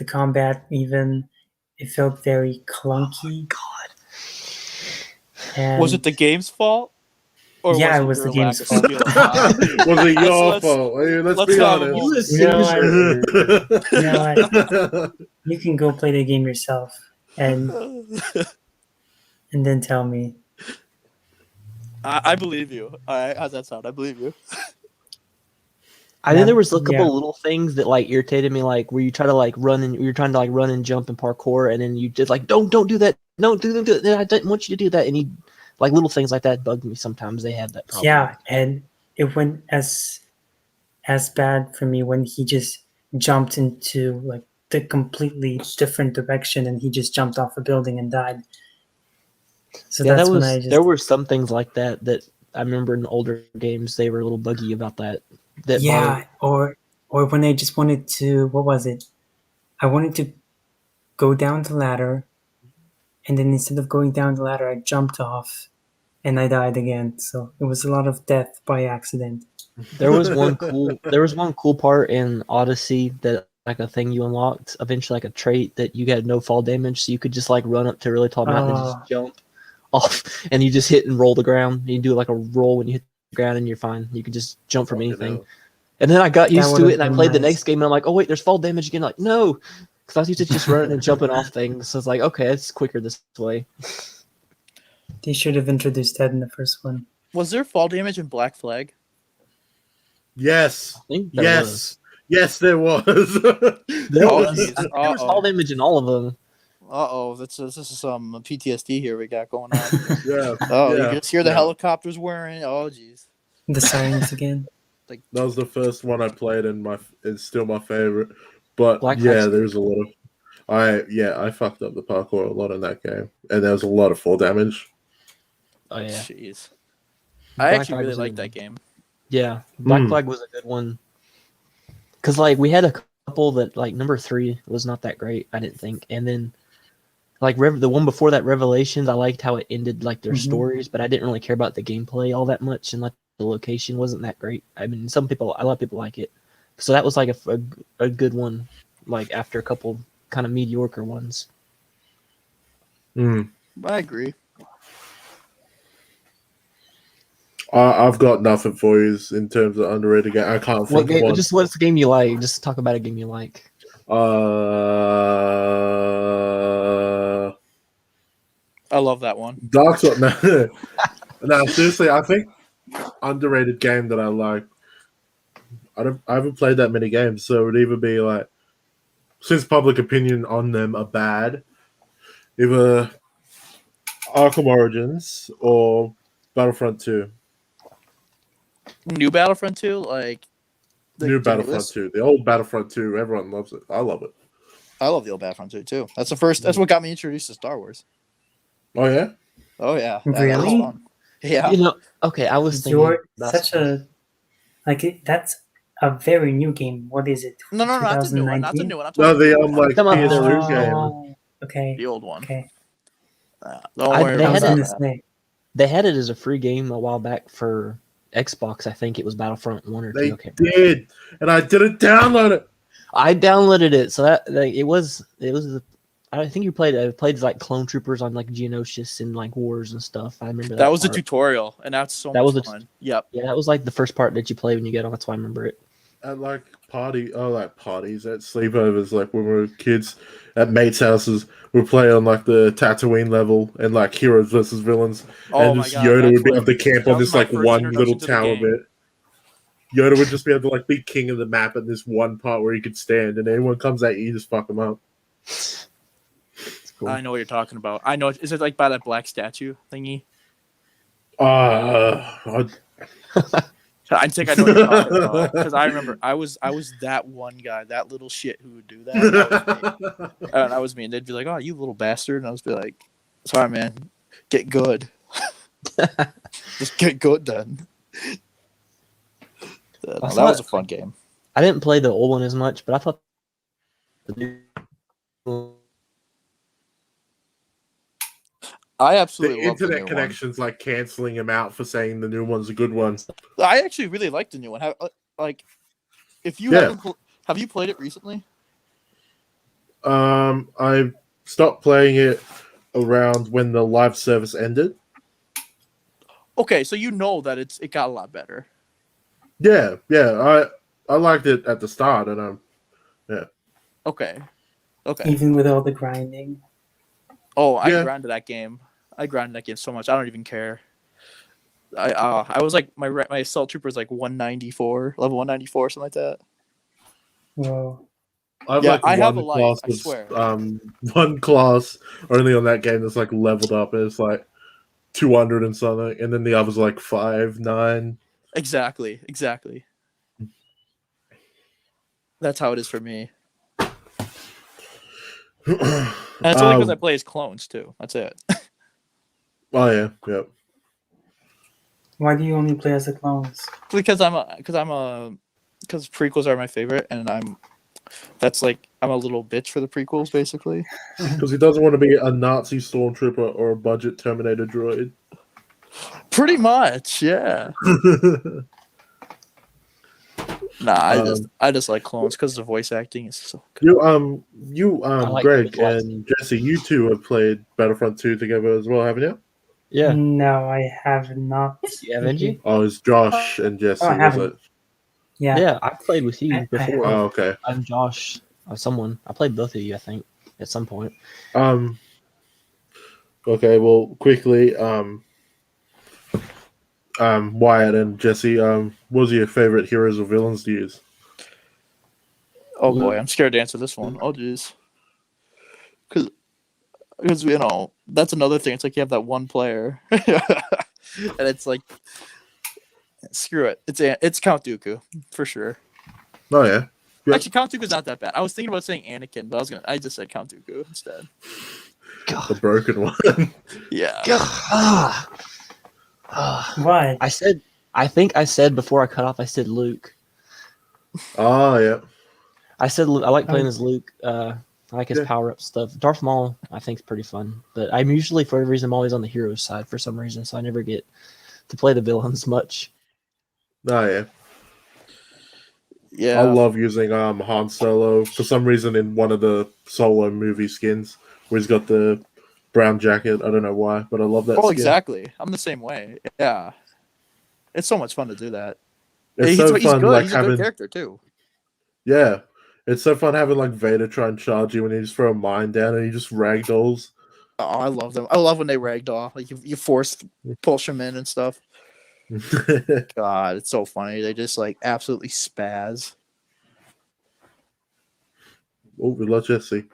combat even, it felt very clunky. God. And Was it the game's fault? Or Yeah, was it was your the game's lack of fault. skill? Ah, Was it your let's- fault? Hey, let's let's be have a honest. moment. You know what? You can go play the game yourself and then tell me. I believe you. All right, how's that sound? I believe you. I think there was a couple Yeah. of little things that like irritated me, like where you try to like run and you're trying to like run and jump and parkour, and then you just like don't do that, don't do that. I didn't want you to do that, and you like little things like that bug me sometimes. They have that problem. Yeah, and it went as bad for me when he just jumped into like the completely different direction and he just jumped off a building and died. So Yeah, that's that when was I just there were some things like that I remember in older games they were a little buggy about that. yeah, or when I just wanted to, what was it? I wanted to go down the ladder, and then instead of going down the ladder, I jumped off, and I died again. So it was a lot of death by accident. There was one cool part in Odyssey that like a thing you unlocked eventually, like a trait that you had no fall damage, so you could just like run up to a really tall mountain and Oh. just jump off, and you just hit and roll the ground. You do like a roll when you hit the ground, and you're fine. You can just jump from anything. And then I got used to would've it, and I been played the nice. next game, and I'm like, oh wait, there's fall damage again. Like, no, because I was used to just running and jumping off things. So it's like, okay, it's quicker this way. They should have introduced that in the first one. Was there fall damage in Black Flag? Yes. I think there Yes. was. Yes, there was. There Oh, was. geez. I think there was fall damage in all of them. This is some PTSD here we got going on. Yeah. Oh, yeah, you just hear the yeah. helicopters whirring. Oh, jeez. The sirens again. That was the first one I played, and it's still my favorite. But Black yeah, Flag's there's a lot of I fucked up the parkour a lot in that game, and there was a lot of fall damage. Oh yeah, Jeez. Black I actually Flag really was a like good that game. yeah. Black Mm. Flag was a good one. Cause like we had a couple that like number 3 was not that great, I didn't think, and then like the one before that, Revelations, I liked how it ended, like their Mhm. stories, but I didn't really care about the gameplay all that much, and like the location wasn't that great. I mean, a lot of people like it, so that was like a good one. Like after a couple kind of mediocre ones. Mm. I agree. I've got nothing for you in terms of underrated game. I can't What think of game? one. Just what's the game you like? Just talk about a game you like. Uh, I love that one. Dark Souls. No, no, seriously, I think underrated game that I like. I haven't played that many games, so it would either be like, since public opinion on them are bad, either Arkham Origins or Battlefront 2. New Battlefront 2, like New the Battlefront newest. 2. The old Battlefront 2, everyone loves it. I love it. I love the old Battlefront 2 too. That's the first. That's what got me introduced to Star Wars. Oh, yeah? Oh yeah, that was Really? fun. Yeah. You know, okay, I was thinking You're about such a that's a very new game. What is it? No, not the new one. Not the 2019? new one. I'm No, talking the about the old one. like Come up there. PS2 game. Oh, okay. The old one. Okay. Don't I- worry they I about was had gonna that. say. they had it as a free game a while back for Xbox. I think it was Battlefront 1 or 2. They I can't remember. did, and I didn't download it. I downloaded it, so that like, it was. I think you played. I played like clone troopers on like Geonosis and like wars and stuff. I remember that. That was the part. tutorial, and that's so That much was the- fun. Yep. Yeah, that was like the first part that you play when you get on. That's why I remember it. At like parties, at sleepovers, like when we were kids at mates' houses, we'd play on like the Tatooine level and like heroes versus villains, Oh and my just god. Yoda that's would be like- able to camp that on was this my like first one introduction little to the tower game. bit. Yoda would just be able to like be king of the map at this one part where he could stand, and anyone comes at you, you just fuck them up. It's cool. I know what you're talking about. I know. Is it like by that black statue thingy? I I think I know what you're talking about because I remember I was that one guy, that little shit who would do that. That was me, and they'd be like, "Oh, you little bastard," and I was be like, "Sorry, man, get good, just get good then." That was a fun game. I didn't play the old one as much, but I thought the new I the absolutely love the internet new connection's like canceling him out for saying the new one's a good one. one. I actually really like the new one. Like, if you Yeah. have you played it recently? I stopped playing it around when the live service ended. Okay, so you know that it got a lot better. Yeah, I liked it at the start, and Okay. Even with all the grinding. Oh, I Yeah. grinded that game. I grinded that game so much. I don't even care. I was like my assault trooper is like 194, level 194, something like that. Whoa. I've Yeah, like I have a one life, class I that's, swear. one class only on that game that's like leveled up, and it's like 200 and something, and then the others are like 5, 9. Exactly. That's how it is for me. And it's only because I play as clones too. That's it. Oh yeah, yep. Why do you only play as the clones? because prequels are my favorite, and I'm a little bitch for the prequels, basically. Because he doesn't want to be a Nazi stormtrooper or a budget Terminator droid. Pretty much, yeah. Nah, I just like clones because the voice acting is so good. You like Greg the class. and Jesse, you two have played Battlefront 2 together as well, haven't you? Yeah. No, I have not. Yeah, haven't you? Oh, it's Josh and Jesse, I was haven't. it? Yeah. Yeah, I played with you I- before. Oh, okay. I'm Josh. Someone. I played both of you, I think, at some point. Okay, well, quickly, Wyatt and Jesse, what was your favorite heroes or villains to use? Oh boy, I'm scared to answer this one. Oh jeez, because that's another thing. It's like you have that one player, and it's like screw it. It's Count Dooku for sure. Oh yeah. Yep. Actually, Count Dooku's not that bad. I was thinking about saying Anakin, but I just said Count Dooku instead. The God. broken one. Yeah. Why? I think I said before I cut off, I said Luke. Oh yeah. I said I like playing as Luke. I like his Yeah. power up stuff. Darth Maul, I think, is pretty fun. But I'm usually, for every reason, I'm always on the hero side for some reason, so I never get to play the villains much. Oh yeah. Yeah. I love using Han Solo for some reason in one of the Solo movie skins where he's got the brown jacket. I don't know why, but I love that. Oh, skin. exactly. I'm the same way. Yeah. It's so much fun to do that. It's so he's fun, good. like He's a having good character too. yeah. It's so fun having like Vader try and charge you when you just throw a mine down and he just ragdolls. Oh, I love them. I love when they ragdoll. Like you force push them in and stuff. God, it's so funny. They just like absolutely spaz. Oh, we love Jesse.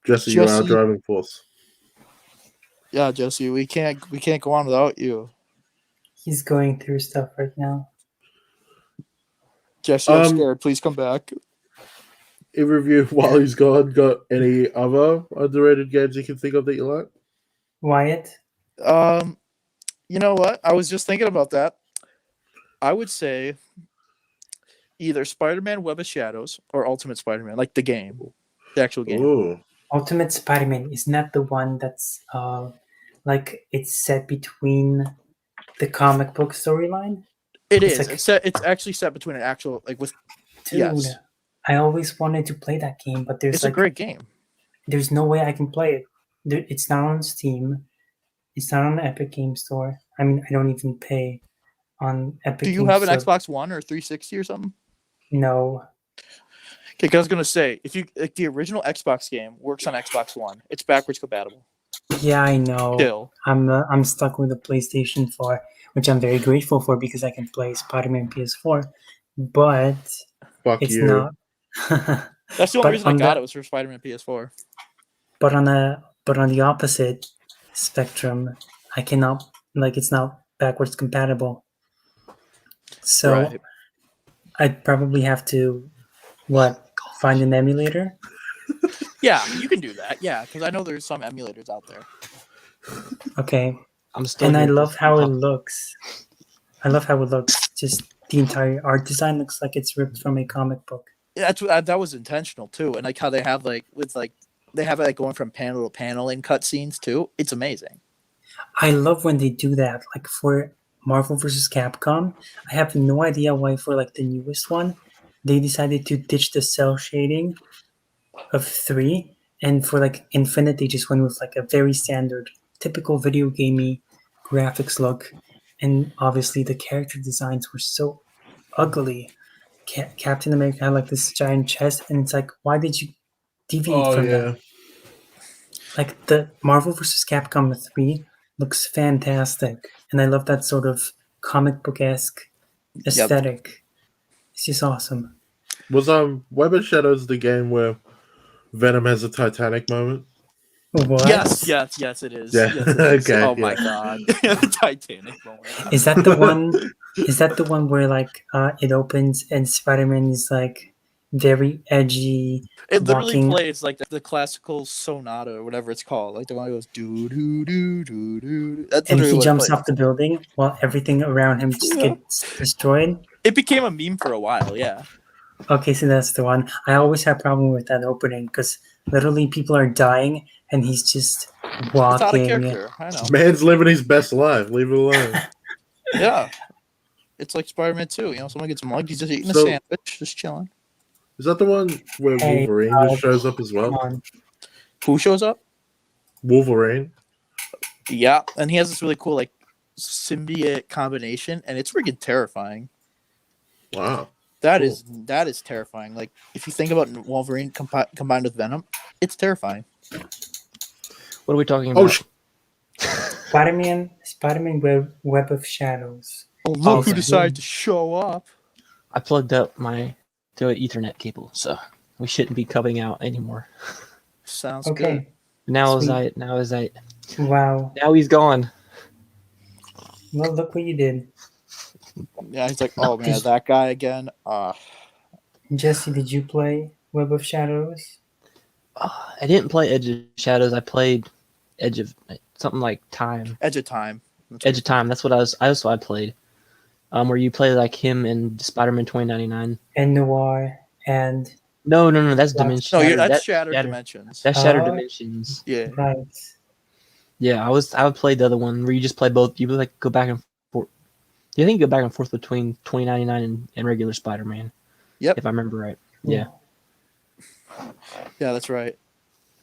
Jesse, you're our Jesse. driving force. Yeah, Jesse, we can't go on without you. He's going through stuff right now. Jesse, I'm scared. Please come back. Either of you, while he's gone, got any other underrated games you can think of that you like? Wyatt? You know what? I was just thinking about that. I would say either Spider-Man Web of Shadows or Ultimate Spider-Man, like the game, the actual game. Ooh. Ultimate Spider-Man, isn't that the one that's like it's set between the comic book storyline? It It's is. like- It's actually set between an actual with. Dude, Yes. I always wanted to play that game, but It's a great game. there's no way I can play it. It's not on Steam. It's not on the Epic Game Store. I mean, I don't even pay on Epic. Do you Game have an Store. Xbox One or 360 or something? No. Okay, 'cause I was gonna say if you like the original Xbox game works on Xbox One, it's backwards compatible. Yeah, I know. Still, I'm stuck with the PlayStation 4, which I'm very grateful for because I can play Spider-Man PS4. But Fuck it's you. not. that's the only But reason I on got the- it was for Spider-Man PS4. But on the opposite spectrum, I cannot it's not backwards compatible. So Right. I'd probably have to find an emulator. Yeah, you can do that. Yeah, because I know there's some emulators out there. Okay. I'm still. And I here love for how it some- looks. Just the entire art design looks like it's ripped from a comic book. Yeah, that was intentional too, and like how they have they have it like going from panel to panel in cutscenes too. It's amazing. I love when they do that. Like for Marvel vs. Capcom, I have no idea why for like the newest one, they decided to ditch the cell shading of 3, and for like Infinite, they just went with like a very standard, typical video gamey graphics look, and obviously the character designs were so ugly. Captain America had like this giant chest, and it's like, why did you deviate Oh, from yeah. that? Like the Marvel vs. Capcom 3 looks fantastic, and I love that sort of comic book esque aesthetic. It's just awesome. Was Web of Shadows the game where Venom has a Titanic moment? What? Yes, it is. Yeah. Yes, it is. Okay, Oh my yeah. god, Titanic moment. Is that the one? Is that the one where like it opens and Spider-Man is like very edgy? It literally walking- plays like the classical sonata or whatever it's called, like the one that goes do do do do do. That's And literally he what it jumps plays. off the building while everything around him just Yeah. gets destroyed. It became a meme for a while. Yeah. Okay, so that's the one. I always have problem with that opening because literally people are dying and he's just It's out of walking. character. I know. Man's living his best life. Leave it alone. Yeah. It's like Spider-Man 2. You know, someone gets mugged, he's just eating So- a sandwich, just chilling. Is that the one where Hey, Wolverine just shows up as Come well? on. Who shows up? Wolverine. Yeah, and he has this really cool like symbiote combination, and it's freaking terrifying. Wow. That Cool. is terrifying. Like if you think about Wolverine combined with Venom, it's terrifying. What are we talking about? Spider-Man Web of Shadows. Oh, look who yeah. decided to show up. I plugged up my Ethernet cable, so we shouldn't be cutting out anymore. Sounds Okay. good. Now Sweet. is I. Wow. Now he's gone. Well, look what you did. Yeah, he's like, oh man, that guy again. Jesse, did you play Web of Shadows? I didn't play Edge of Shadows. I played Edge of something like Time. Edge of Time. Edge of Time. That's what I played. Where you play like him in Spider-Man 2099. And Noir and No. That's What? Dimension. No, that's Shattered Shattered. Dimensions. That's Shattered Oh. Dimensions. Yeah. right. Yeah, I would play the other one where you just play both. You would like go back and forth. You think you go back and forth between 2099 and regular Spider-Man. Yep. If I remember right. Yeah. Yeah, that's right.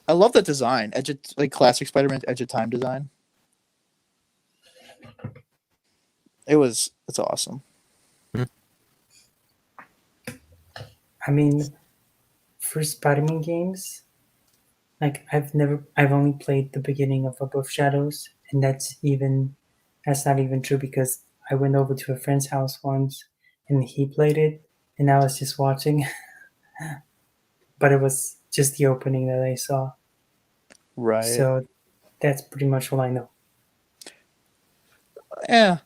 I love that design. Like classic Spider-Man Edge of Time design. It's awesome. I mean, for Spider-Man games, like I've only played the beginning of Above Shadows, and that's not even true because I went over to a friend's house once and he played it, and I was just watching. But it was just the opening that I saw, Right. so that's pretty much all I know. Yeah.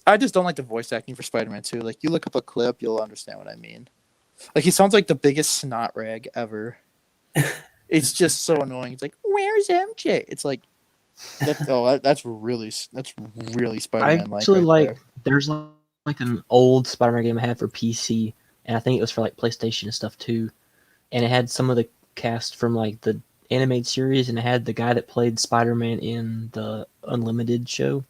I just don't like the voice acting for Spider-Man 2. Like, you look up a clip, you'll understand what I mean. Like, he sounds like the biggest snot rag ever. It's just so annoying. It's like, where's MJ? It's like, that's really I Spider-Man like actually right like. there. There's like an old Spider-Man game I had for PC, and I think it was for like PlayStation and stuff too. And it had some of the cast from like the animated series, and it had the guy that played Spider-Man in the Unlimited show,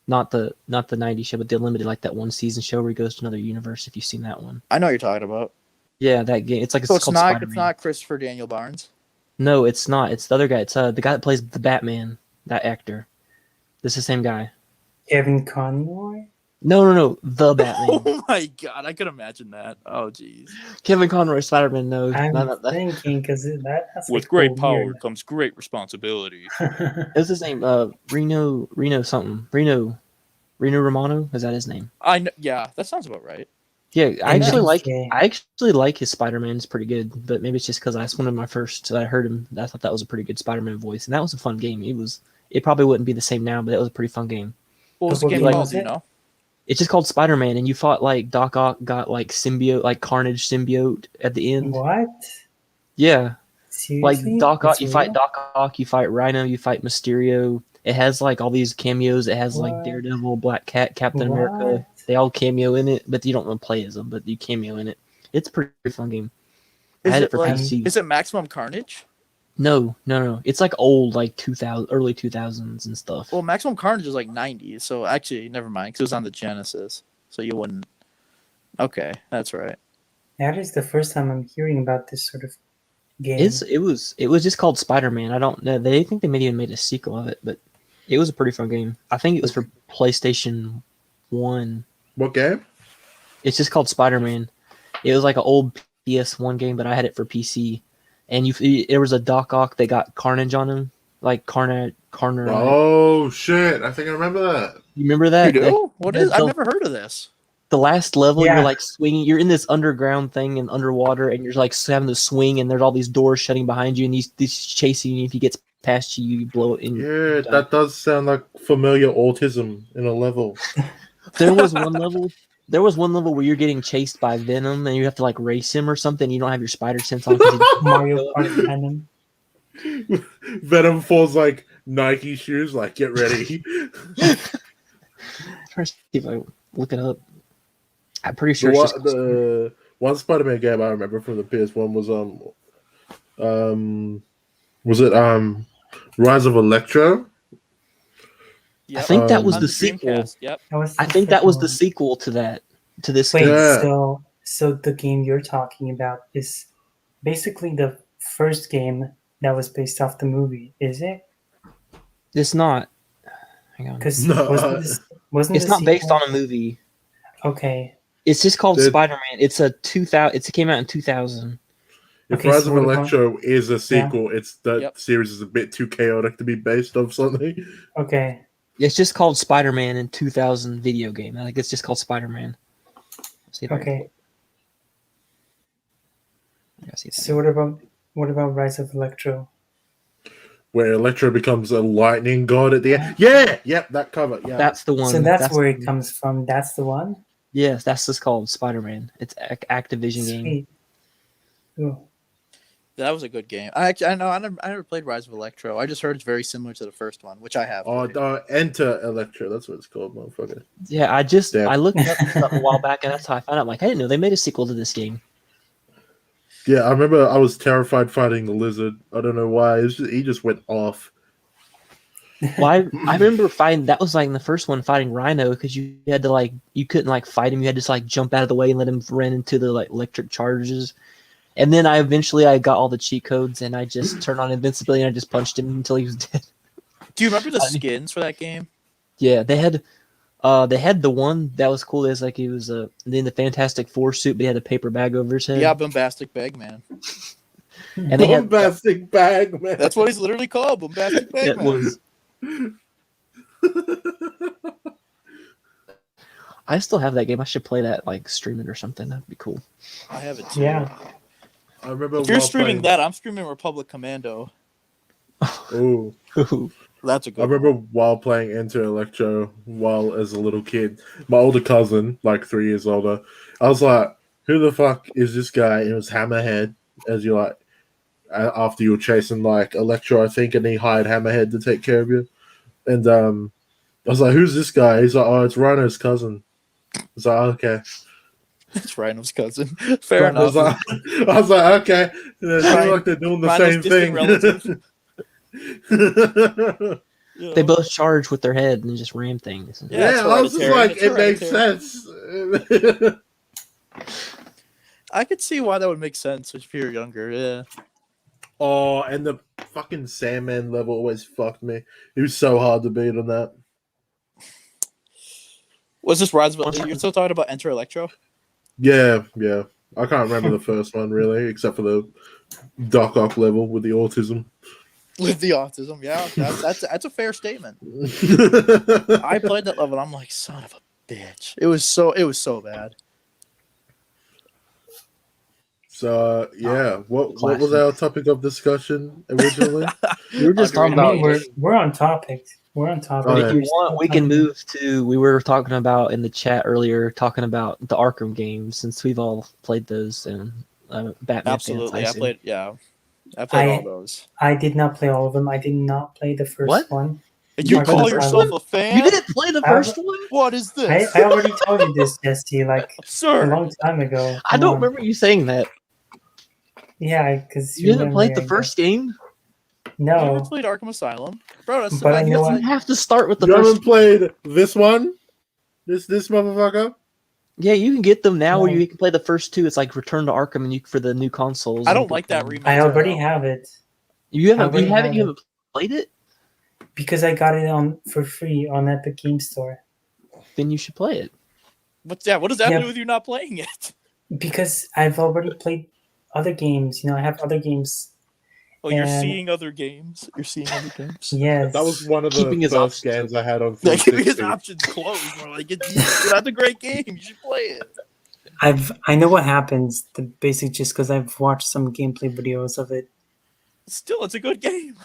not the '90s show, but the Unlimited, like that one season show where he goes to another universe. If you've seen that one, I know what you're talking about. yeah, that game. It's like So it's called it's Spider-Man. not Christopher Daniel Barnes. No, it's not. It's the other guy. It's the guy that plays the Batman. That actor. This is the same guy. Kevin Conroy. No. The Batman. Oh my god, I could imagine that. Oh jeez. Kevin Conroy, Spider-Man. No, I'm not that. thinking because that's With like great so power weird. comes great responsibility. What's his name? Reno something. Reno Romano. Is that his name? I know, yeah, that sounds about right. Yeah, I Okay. actually like his Spider-Man. It's pretty good, but maybe it's just because that's one of my first. I heard him. I thought that was a pretty good Spider-Man voice, and that was a fun game. It probably wouldn't be the same now, but it was a pretty fun game. What was the What game game called? was Do you it? know? It's just called Spider-Man, and you fought like Doc Ock got like symbiote, like Carnage symbiote at the end. What? Yeah, like Seriously? Doc Ock, It's you fight real? Doc Ock, you fight Rhino, you fight Mysterio. It has like all these cameos. It has like What? Daredevil, Black Cat, Captain America. What? They all cameo in it, but you don't want to play as them. But you cameo in it. It's a pretty fun game. I Is had it it for like PC. is it Maximum Carnage? No. It's like old, like 2000, early 2000s and stuff. Well, Maximum Carnage is like 90s, so actually never mind, because it was on the Genesis, so you wouldn't. Okay, that's right. That is the first time I'm hearing about this sort of game. It was just called Spider-Man. I don't know. They think they maybe even made a sequel of it, but it was a pretty fun game. I think it was for PlayStation 1. What game? It's just called Spider-Man. It was like an old PS1 game, but I had it for PC. And there was a Doc Ock that got Carnage on him, like Carnage. Oh shit! I think I remember that. You remember that? You do? What is? I've the- never heard of this. The last level, Yeah. you're like swinging. You're in this underground thing and underwater, and you're like having to swing, and there's all these doors shutting behind you, and these chasing you. If he gets past you, you blow it. And Yeah, that does sound like familiar autism in a level. There was one level. There was one level where you're getting chased by Venom, and you have to like race him or something. You don't have your spider sense on. 'Cause Mario Kart Venom. Venom falls like Nike shoes. Like, get ready. Try to see if I look it up. I'm pretty the, sure it's one, just the one Spider-Man game I remember from the PS1 was it Rise of Electro? Yep. think that was On the sequel. Dreamcast, Yep. That was I the think that was second the one. sequel to this Wait, game. Yeah. so the game you're talking about is basically the first game that was based off the movie, is it? It's not. Hang on. Because No. wasn't It's the not based sequel- on a movie. Okay. It's just called Did- Spider-Man. It's a 2000. It came out in 2000. If Okay, Rise so of what about- Electro is a sequel, it's that Yep. series is a bit too chaotic to be based off something. Okay. It's just called Spider-Man in 2000 video game. I think it's just called Spider-Man. See if I can pull Okay. it. I gotta see if I So what about Rise of Electro? Where Electro becomes a lightning god at the end. Yeah, yep, that cover. Yeah, That's the one. So that's where the it one. comes from. That's the one? Yes, that's just called Spider-Man. It's Activision game. Sweet. Ooh. That was a good game. I never played Rise of Electro. I just heard it's very similar to the first one, which I have. played. Enter Electro. That's what it's called, motherfucker. Yeah, Yeah. I looked up stuff a while back, and that's how I found out. Like, I didn't know they made a sequel to this game. Yeah, I remember I was terrified fighting the lizard. I don't know why. He just went off. Well, I remember fighting. That was like in the first one, fighting Rhino, because you had to like you couldn't like fight him. You had to just like jump out of the way and let him run into the like electric charges. And then I got all the cheat codes, and I just turned on invincibility, and I just punched him until he was dead. Do you remember the skins for that game? Yeah, they had the one that was cool. Is like he was in the Fantastic Four suit, but he had a paper bag over his head. Yeah, Bombastic Bagman. and they had Bombastic bag, man. That's what he's literally called, Bombastic it Bagman. was. I still have that game. I should play that, like stream it or something. That'd be cool. I have it too. Yeah. I remember If you're while streaming playing- that, I'm streaming Republic Commando. Ooh. That's a I good remember one. while playing Enter Electro while as a little kid, my older cousin, like 3 years older, I was like, "Who the fuck is this guy?" And it was Hammerhead. As you like, after you were chasing like Electro, I think, and he hired Hammerhead to take care of you. And I was like, "Who's this guy?" He's like, "Oh, it's Rhino's cousin." I was like, "Okay." It's Rhino's cousin. Fair Right. I was enough. like, I was like, "Okay." And it seems Ryan- like they're doing the Rhino's same distant thing. relative. You They know? both charge with their head and just ram things. Yeah, it's Yeah, I was just hereditary. like, It's it makes hereditary. sense. I could see why that would make sense if you're younger. Yeah. Oh, and the fucking Sandman level always fucked me. He was so hard to beat on that. Was this Rise of? You're still talking about Enter Electro? Yeah. I can't remember the first one really, except for the Doc Ock level with the autism. With the autism, yeah, that's a fair statement. I played that level, and I'm like, son of a bitch. It was so bad. So yeah, what was Classic. our topic of discussion originally? We were just talking I about. mean, we're on topic. We're on topic. Oh, If yeah. you want, we can move to. We were talking about in the chat earlier, talking about the Arkham games since we've all played those and Batman. Absolutely, Fans, I played all those. I did not play all of them. I did not play the first What? one. And you Arkham call Asylum. yourself a fan? You didn't play the first one? What is this, I already told you this, Jesse, like a sir? long time ago. I Come don't on. remember you saying that. Yeah, because You didn't play the first game. You haven't No, played Arkham Asylum, bro. That's But I know You what- have to start with the You first. haven't played this one? This motherfucker? Yeah, you can get them now, or No. you can play the first two. It's like Return to Arkham, and you for the new consoles. I and don't like that remake. I already have it You I haven't. already You haven't. have You it. haven't played it. because I got it on for free on Epic Game Store. Then you should play it. What does that Yeah. do with you not playing it? Because I've already played other games. You know, I have other games. Oh, you're And- seeing other games. You're seeing other games. Yes, That was one of the Keeping his first options games I had on Yeah, keeping his 360. options closed. Bro. Like, that's a great game. You should play it. I know what happens. Basically, just because I've watched some gameplay videos of it. Still, it's a good game.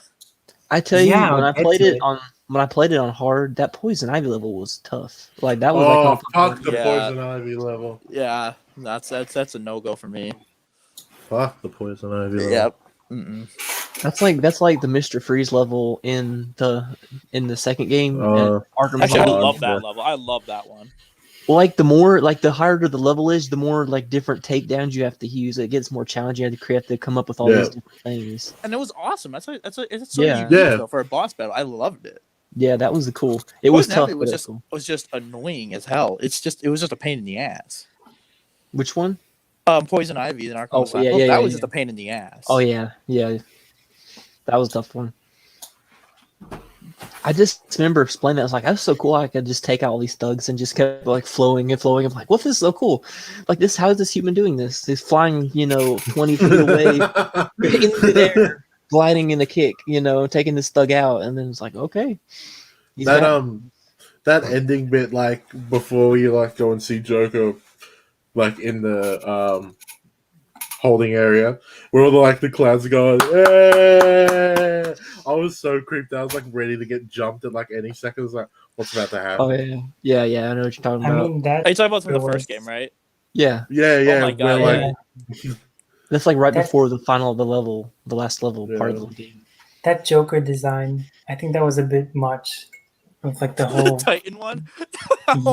I tell Yeah, you, when I'll I get played to it it. on hard, that Poison Ivy level was tough. Like that was Oh, like fuck the Yeah. Poison Ivy level. Yeah, that's a no go for me. Fuck the Poison Ivy level. Yep. Mm-mm. that's like the Mr. Freeze level in the second game. Uh, Arkham Actually, I City. love that yeah. level. I love that one. Well, like the harder the level is, the more like different takedowns you have to use. It gets more challenging. You have to come up with all Yeah. these different things. And it was awesome. It's so Yeah. unique Yeah. though for a boss battle. I loved it. Yeah, that was cool. It was Poison tough, Ivy but was it just cool. was just annoying as hell. It was just a pain in the ass. Which one? Poison Ivy in Arkham Oh, Asylum. yeah, that yeah, was yeah. just a pain in the ass. Oh yeah. That was a tough one. I just remember explaining that. I was like, that's so cool. I could just take out all these thugs and just kept like flowing and flowing. I'm like, what? This is so cool. Like this, how is this human doing this? He's flying, 20 feet away in the air, gliding in a kick, taking this thug out. And then it's like, okay. He's that got- that ending bit, like before you like go and see Joker, like in the holding area where all the clouds are going. "Yeah!" I was so creeped out. I was like ready to get jumped at like any second. I was like, what's about to happen? Oh yeah. I know what you're talking I about. mean that. Are you talking about from the There first was- game, right? Yeah, Yeah. my God, where, yeah. like, that's like right That- before the final of the level, the last level part of Yeah. the game. That Joker design, I think that was a bit much. With like the The whole. Titan one.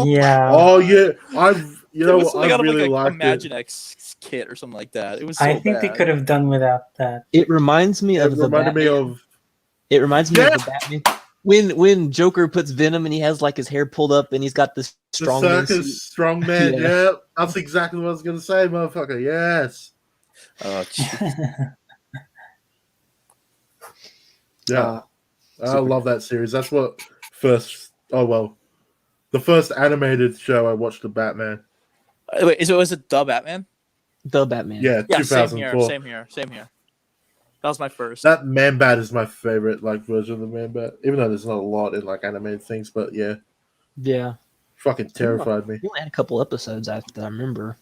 Yeah. oh yeah, I've It was I out of really like a liked Imagine it. X kit or something like that. It was so I think they bad. could have done without that. It reminds me It of the reminded me Batman. of It reminds me Yeah. of the Batman when Joker puts Venom and he has like his hair pulled up and he's got this the strongman suit. circus strongman. Yeah. Yeah, that's exactly what I was gonna say, motherfucker. Yes. Oh, Yeah. I super- love that series. That's what first. Oh well, the first animated show I watched of Batman. wait, was it the Batman? The Batman. Yeah, Yeah, same here. 2004. Same here. That was my first. That Man Bat is my favorite version of the Man Bat. Even though there's not a lot in animated things, but yeah, Yeah. fucking terrified me. We only had a couple episodes after that, I remember.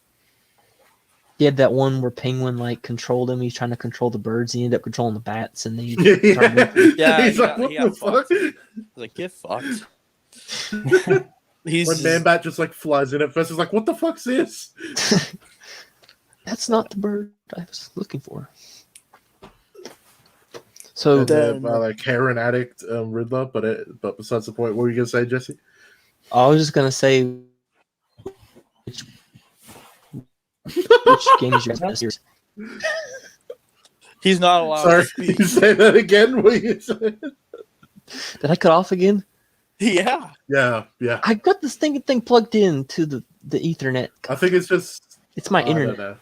He had that one where Penguin like controlled him. He's trying to control the birds. He ended up controlling the bats, and then he tried to Yeah, He's he like, got- what he the got fuck? fucked. Like, get fucked. He's When Man Bat just like flies in at first, it's like, what the fuck's this? That's not the bird I was looking for. So And Then- by like heroin addict Riddler, but besides the point, what were you gonna say, Jesse? I was just gonna say, which game is your best series? he's not allowed Sorry, to speak. you say that again. What you said? Did I cut off again? Yeah. Yeah. I got this thing plugged in to the Ethernet. I think it's just It's my I don't internet. know.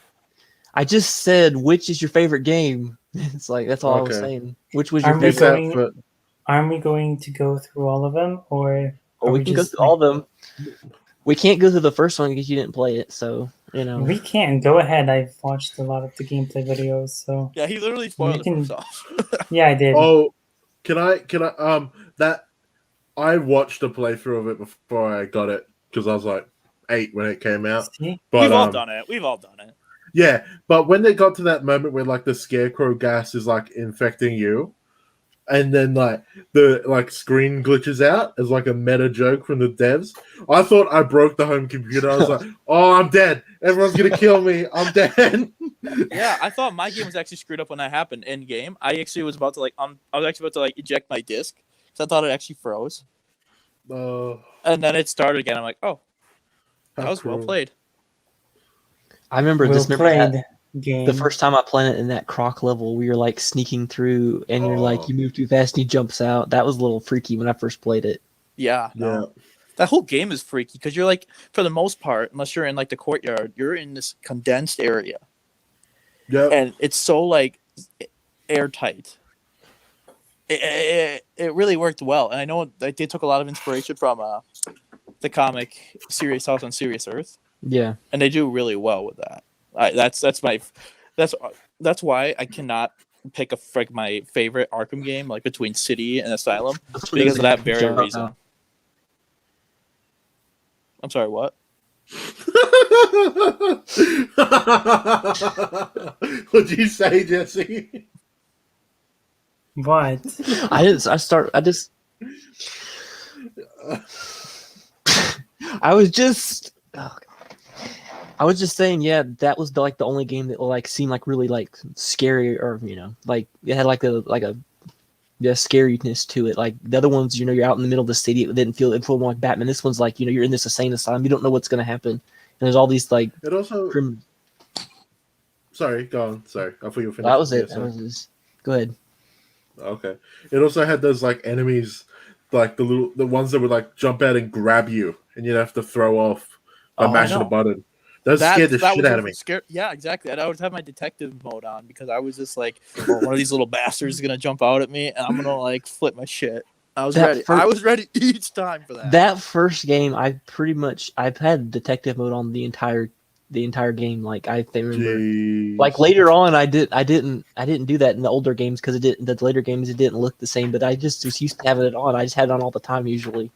I just said, which is your favorite game? It's like that's all I was Okay. saying. Which was your Aren't we It's favorite? that going- for- Aren't we going to go through all of them, or Well, are we we can go just, through all of them. We can't go through the first one because you didn't play it. So you know. we can go ahead? I've watched a lot of the gameplay videos, so Yeah, he literally spoiled it for can- himself. yeah, I did. Oh, can I that I watched a playthrough of it before I got it because I was like 8 when it came out. See? But We've all done it. We've all done it. yeah, but when they got to that moment where like the scarecrow gas is like infecting you, and then like the like screen glitches out as like a meta joke from the devs, I thought I broke the home computer. I was like, "Oh, I'm dead! Everyone's gonna kill me! I'm dead!" Yeah, I thought my game was actually screwed up when that happened in game. I actually was about to I was actually about to like eject my disc because I thought it actually froze, and then it started again. I'm like, oh, that How was well cruel. played. I remember Well this. Remember that, played, game. the first time I played it in that croc level, we were like sneaking through, and you're like, Oh. you move too fast, and he jumps out. That was a little freaky when I first played it. Yeah, Yeah, no. That whole game is freaky because you're like, for the most part, unless you're in like the courtyard, you're in this condensed area, yeah. and it's so like airtight. It really worked well, and I know they took a lot of inspiration from the comic Serious House on Serious Earth, Yeah. and they do really well with that. That's why I cannot pick my favorite Arkham game like between City and Asylum because of that very reason. I'm sorry, what? What'd you say, Jesse? What? I just I was just saying, yeah, that was the only game that like seemed like really like scary, or like it had like a scariness to it. Like the other ones, you're out in the middle of the city, it didn't feel more like Batman. This one's like you're in this insane asylum, you don't know what's gonna happen, and there's all these like It also. Sorry, go on. Sorry, I thought you were finished. that was it. Yeah, That was just, go ahead. Okay. It also had those like enemies, like the ones that would like jump out and grab you, and you'd have to throw off by Oh, I mashing a know. button. That scared the shit out of me. Yeah, exactly. And I would have my detective mode on because I was just like, oh, one of these little bastards is gonna jump out at me, and I'm gonna like flip my shit. I was ready. I was ready each time for that. That first game, I've had detective mode on the entire game. Like I remember. Jeez. Like later on, I didn't do that in the older games because the later games it didn't look the same. But I just was used to having it on. I just had it on all the time usually.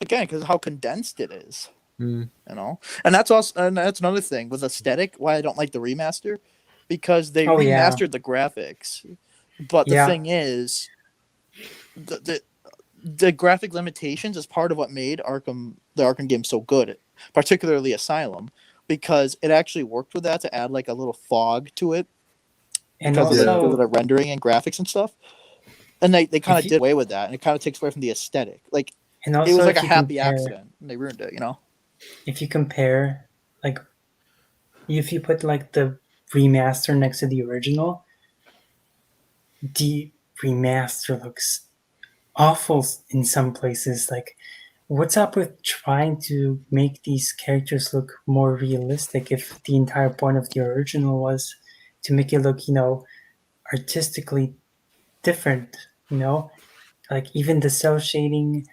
Again, because of how condensed it is. Mm. And that's another thing with aesthetic why I don't like the remaster, because they Oh, yeah. remastered the graphics, but the Yeah. thing is, the graphic limitations is part of what made the Arkham game so good, particularly Asylum, because it actually worked with that to add like a little fog to it And because of also, the rendering and graphics and stuff, and they kind of If you- did away with that, and it kind of takes away from the aesthetic. Like and also it was like a if you happy compare- accident, and they ruined it. If you compare, like, if you put like the remaster next to the original, the remaster looks awful in some places. Like, what's up with trying to make these characters look more realistic if the entire point of the original was to make it look, artistically different, Like even the cell shading,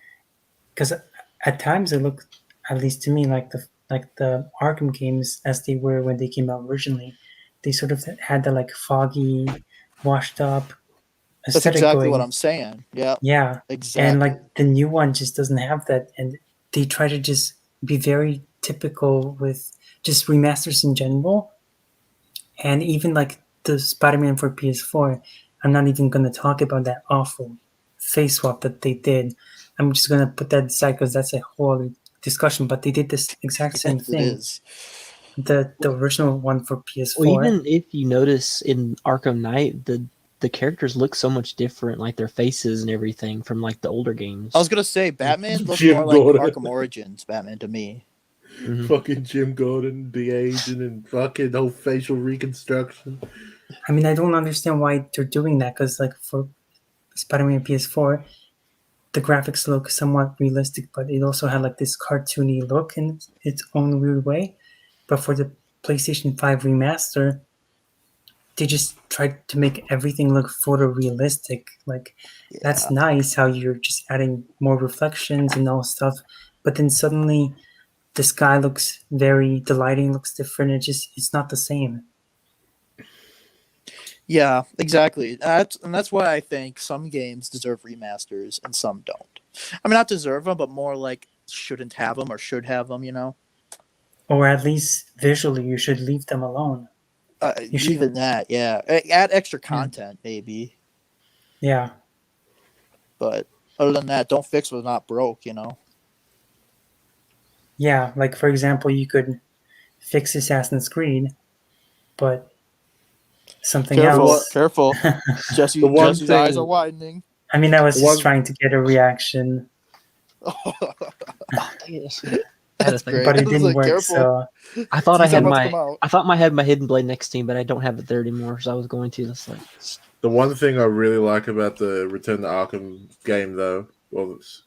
because at times it looked, at least to me, like the Arkham games as they were when they came out originally. They sort of had the like foggy, washed up That's aesthetic exactly going. what I'm saying. Yeah, Yeah, exactly. and like the new one just doesn't have that, and they try to just be very typical with just remasters in general, and even like the Spider-Man for PS4. I'm not even going to talk about that awful face swap that they did. I'm just going to put that aside because that's a whole other discussion. But they did this exact same Yes, it thing. is. The original one for PS4. Well, even if you notice in Arkham Knight, the characters look so much different, like their faces and everything from like the older games. I was gonna say Batman looks Jim more like Gordon. Arkham Origins Batman to me. Mhm. Fucking Jim Gordon, de-aging and fucking whole facial reconstruction. I mean, I don't understand why they're doing that because, like, for Spider-Man PS4, the graphics look somewhat realistic, but it also had like this cartoony look in its own weird way. But for the PlayStation 5 remaster, they just tried to make everything look photorealistic. Like, Yeah. that's nice how you're just adding more reflections and all stuff. But then suddenly the sky looks the lighting looks different. It's not the same. Yeah, exactly. That's why I think some games deserve remasters and some don't. I mean, not deserve them, but more like shouldn't have them or should have them. You know, Or at least visually, you should leave them alone. You should, even that. Yeah, add extra content maybe, yeah. but other than that, don't fix what's not broke. You know. Yeah, like for example, you could fix Assassin's Creed, but something else. Careful. The one Jesse's eyes thing- are widening. I mean, I was The just one- trying to get a reaction, That's great. but I it was didn't like, work. careful. So I thought I He's had about to my come out. I thought I had my hidden blade next team, but I don't have it there anymore. So I was going to. That's like The one thing I really like about the Return to Arkham game, though, or this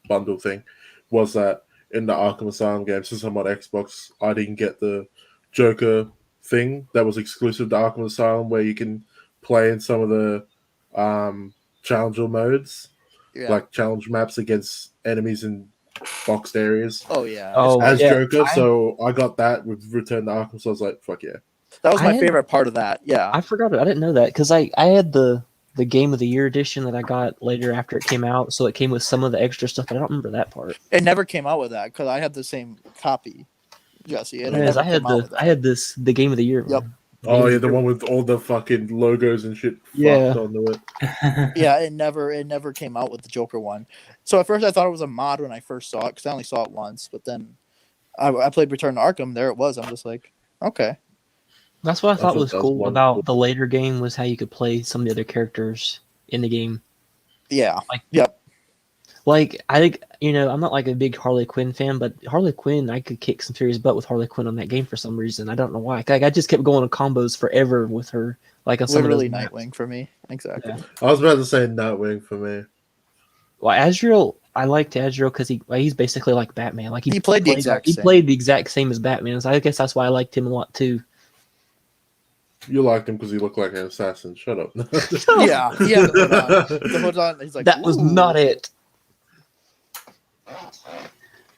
bundle thing, was that in the Arkham Asylum game, since I'm on Xbox, I didn't get the Joker thing that was exclusive to Arkham Asylum, where you can play in some of the challenger modes, Yeah. like challenge maps against enemies in boxed areas Oh yeah. Oh, as yeah, Joker. I- So I got that with Return to Arkham. So I was like, fuck yeah. That was I my had- favorite part of that. Yeah. I forgot it. I didn't know that because I had the Game of the Year edition that I got later after it came out, so it came with some of the extra stuff. But I don't remember that part. It never came out with that because I had the same copy, Jesse. And it Yes, never came out with that. I had the Game of the Year. Yep. one. Oh yeah, the one with all the fucking logos and shit Yeah. fucked onto it. Yeah, it never came out with the Joker one. So at first I thought it was a mod when I first saw it because I only saw it once. But then I played Return to Arkham. There it was. I'm just like, okay. That's what I thought thought was that was cool wonderful. about the later game was how you could play some of the other characters in the game. Yeah. Like- Yep. Like I think I'm not like a big Harley Quinn fan, but Harley Quinn I could kick some serious butt with Harley Quinn on that game for some reason. I don't know why. Like I just kept going on combos forever with her. Like on some Literally of those maps. Nightwing for me. Exactly. Yeah. I was about to say Nightwing for me. Well, Azrael, I liked Azrael because he's basically like Batman. Like He played the exact he same. played the exact same as Batman. So I guess that's why I liked him a lot too. You liked him because he looked like an assassin. Shut up. Yeah. He had the hood on. The hood's on. He's like, That was "Ooh." not it.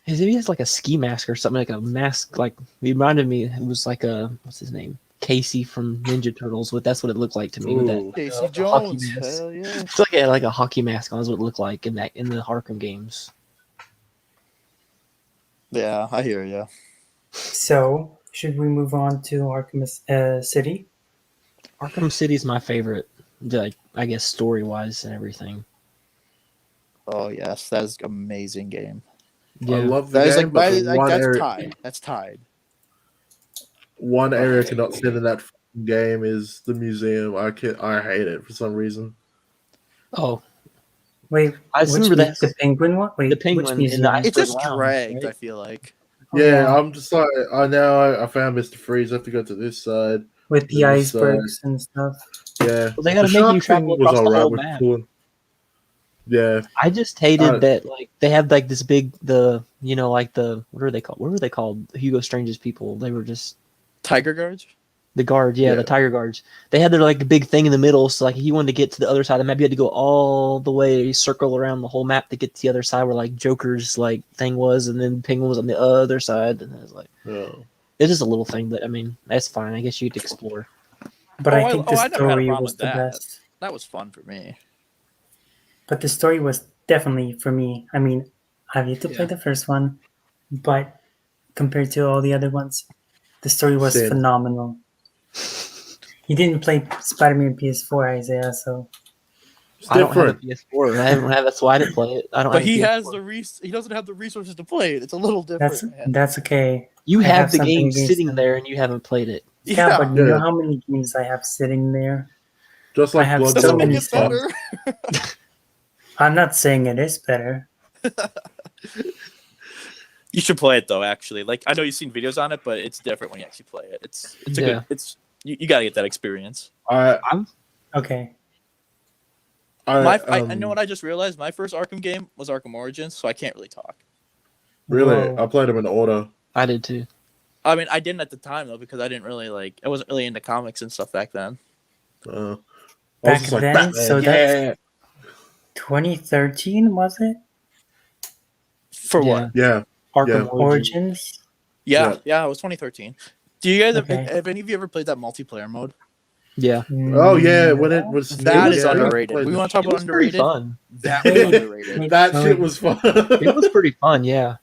He has like a ski mask or something, like a mask. Like he reminded me, it was like what's his name, Casey from Ninja Turtles. But that's what it looked like to me. With that, Ooh. Casey hockey Jones. mask. Hell yeah. It's like a hockey mask on. Is what it looked like in the Arkham games. Yeah, I hear you. So, should we move on to Arkham City? Arkham City's my favorite. Like I guess story wise and everything. Oh yes, that's an amazing game. I love the That is game, like, but that is, the like one that's area, tied. That's tied. one area I cannot stand in that fucking game is the museum. I hate it for some reason. Oh, Wait, I which remember that the penguin one? Wait, the penguin which in museum? the It's just Lounge, dragged. right? I feel like. Oh, Yeah, I'm just like I found Mr. Freeze. I have to go to this side. with the This, icebergs and stuff. Yeah, Well, they gotta The make you shark travel thing was across the alright whole with map. pulling- Yeah, I just hated Uh, that like they had like this big like the what are they called? What were they called? Hugo Strange's people. They were just Tiger guards. the guards, yeah, Yeah. the tiger guards. They had their like big thing in the middle, so like if you wanted to get to the other side of the map, you had to go all the way, circle around the whole map to get to the other side where like Joker's like thing was, and then Penguin was on the other side, and it was like oh. it's just a little thing, but I mean that's fine. I guess you could explore. But I I think never the had a story problem was with the that. best. That was fun for me. But the story was definitely for me. I mean, I've yet to play Yeah. the first one, but compared to all the other ones. The story was Same. phenomenal. You didn't play Spider-Man PS4, Isaiah, so It's I don't have a different. PS4. I haven't had. That's why I didn't play it. I don't. But have a he PS4. has he doesn't have the resources to play it. It's a little different, man. that's okay. You I have have the something game against sitting them. there and you haven't played it. Yeah, but you Yeah. know how many games I have sitting there? Just I like have so Doesn't Bloodborne make many was it fun. better. I'm not saying it is better. You should play it though. Actually, like I know you've seen videos on it, but it's different when you actually play it. It's a Yeah. good. It's you gotta get that experience. I Okay. I know what I just realized. My first Arkham game was Arkham Origins, so I can't really talk. really Whoa. I played them in order. I did too. I mean, I didn't at the time though because I didn't really like. I wasn't really into comics and stuff back then. I was Back just like, then, Batman, so that's yeah, 2013, was it? For Yeah. what? yeah. Arkham Yeah. Origins. Origins? Yeah, it was 2013. Do you guys Okay. have any of you ever played that multiplayer mode? Yeah. Oh yeah, when it No. was That new, is yeah, I underrated. played We it. want to talk It about was pretty underrated. fun. That was Wait. underrated. That Oh, shit wait. was fun. It was pretty fun. Yeah.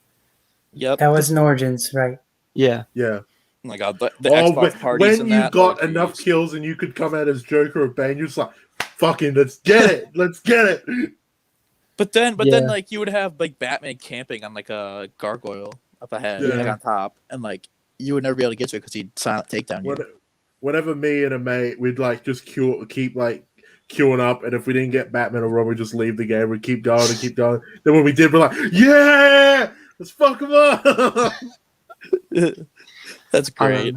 Yep. That was in Origins, right? Yeah. Yeah. Oh my god, the Oh, Xbox parties when and you that. got oh, enough geez. kills and you could come out as Joker or Bane, you're just like, fucking, let's get it, let's get it. But then Yeah. like you would have like Batman camping on like a gargoyle up ahead, Yeah. like on top, and like you would never be able to get to it because he'd silent takedown you. Whenever me and a mate, we'd like just keep like queuing up, and if we didn't get Batman or Robin, we'd just leave the game. We'd keep going and keep going. Then when we did, we're like, yeah, let's fuck them up. That's great.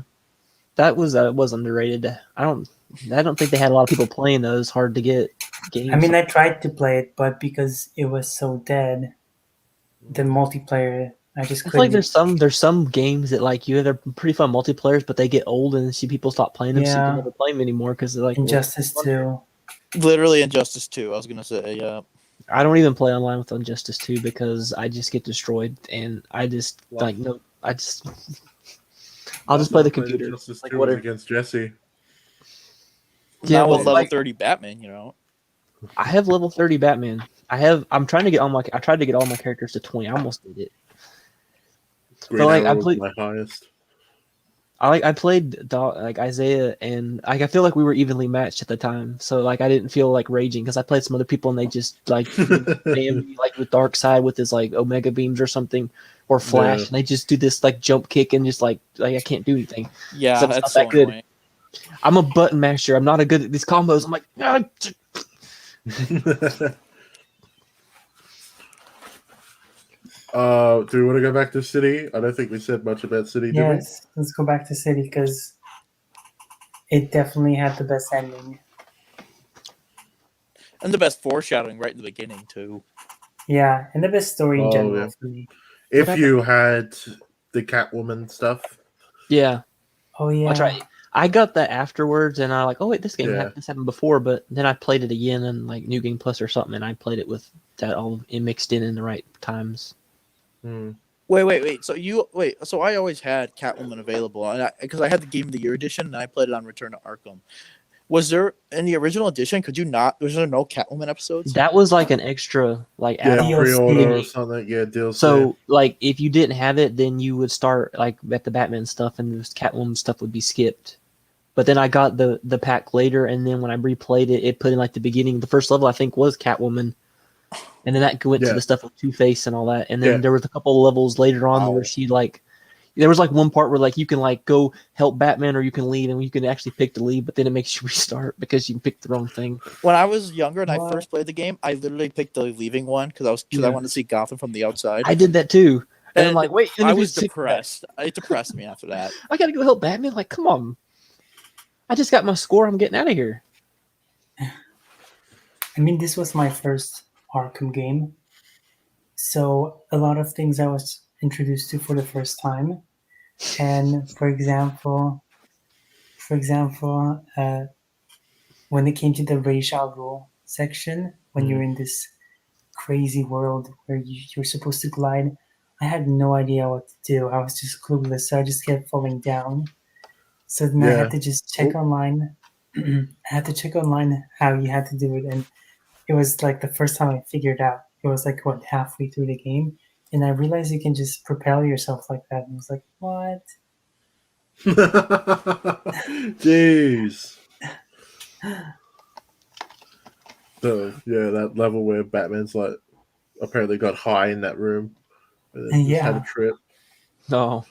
That was underrated. I don't think they had a lot of people playing those hard to get games. I mean, I tried to play it, but because it was so dead, the multiplayer, I just I feel like couldn't. there's some games that like they're pretty fun multiplayers, but they get old and see people stop playing them, so you Yeah. can never play them anymore because they're like Injustice 2. Literally Injustice 2. I was gonna say, yeah. I don't even play online with Injustice 2 because I just get destroyed and I just Wow. like no, I'll just play the computer. Justice Like, 2 whatever. against Jesse. Yeah, Now well, with level like- 30 Batman, you know. I have level 30 Batman. I'm trying to get I tried to get all my characters to 20. I almost did it. Green like, I Arrow was played- my highest. I played like Isaiah and I feel like we were evenly matched at the time. So like I didn't feel like raging because I played some other people and they just like damn me like with Dark Side with his like Omega beams or something or Flash Yeah. and they just do this like jump kick and just like I can't do anything. Yeah, So it's that's not that so good. annoying. I'm a button masher. I'm not a good at these combos. I'm like "Ah, Do we want to go back to City? I don't think we said much about City, did we? Yes, let's go back to City because it definitely had the best ending. And the best foreshadowing right in the beginning too. Yeah, and the best story in Oh, general yeah. for me. If Whatever. you had the Catwoman stuff. yeah." Oh yeah, I tried. I got that afterwards, and I like, oh wait, this game Yeah. this happened before, but then I played it again in like New Game Plus or something, and I played it with that all mixed in the right times. Hmm. Wait. So I always had Catwoman available, and because I had the Game of the Year edition, and I played it on Return to Arkham. Was there in the original edition? Could you not? Was there no Catwoman episodes? That was like an extra like Yeah, add-on. DLC. pre-order or something. Yeah, DLC. So like if you didn't have it, then you would start like at the Batman stuff, and the Catwoman stuff would be skipped. But then I got the pack later, and then when I replayed it, it put in like the beginning. The first level I think was Catwoman, and then that went to Yeah. the stuff with Two-Face and all that. And then Yeah. there was a couple of levels later on Wow. where she like, there was like one part where like you can like go help Batman or you can leave, and you can actually pick to leave, but then it makes you restart because you picked the wrong thing. When I was younger and I What? first played the game, I literally picked the leaving one because I Yeah. wanted to see Gotham from the outside. I did that too, and I'm And like, wait, and I then was it's- depressed. It depressed me after that. I gotta go help Batman. Like, come on, I just got my score. I'm getting out of here. I mean, this was my first Arkham game, so a lot of things I was introduced to for the first time. And for example, when it came to the racial rule section, when you're in this crazy world where you're supposed to glide, I had no idea what to do. I was just clueless, so I just kept falling down. So then I Yeah. had to just check online. I had to check online how you had to do it, and it was like the first time I figured out. It was like what halfway through the game, and I realized you can just propel yourself like that. And I was like, what? Jeez. So yeah, that level where Batman's like apparently got high in that room and then just had a Yeah. trip. No,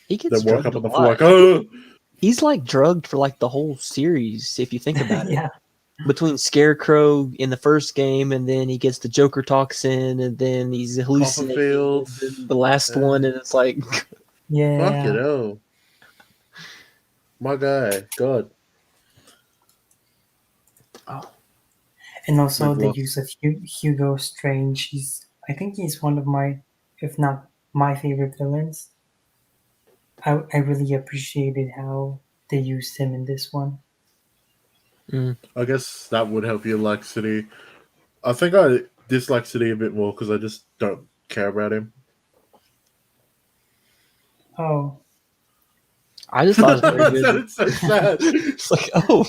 he gets Then woke drugged up a on the floor lot. like, oh. He's like drugged for like the whole series, if you think about it. Yeah. Between Scarecrow in the first game, and then he gets the Joker toxin, and then he's hallucinating Copperfield. in the last one, and it's like, Yeah. Fuck it, oh. My guy, God. And also We've the lost. use of Hugo Strange. I think he's one of my, if not my favorite villains. I really appreciated how they used him in this one. I guess that would help you like City. I think I dislike City a bit more because I just don't care about him. Oh, I just thought it was very That good. sounded so sad. It's like, oh,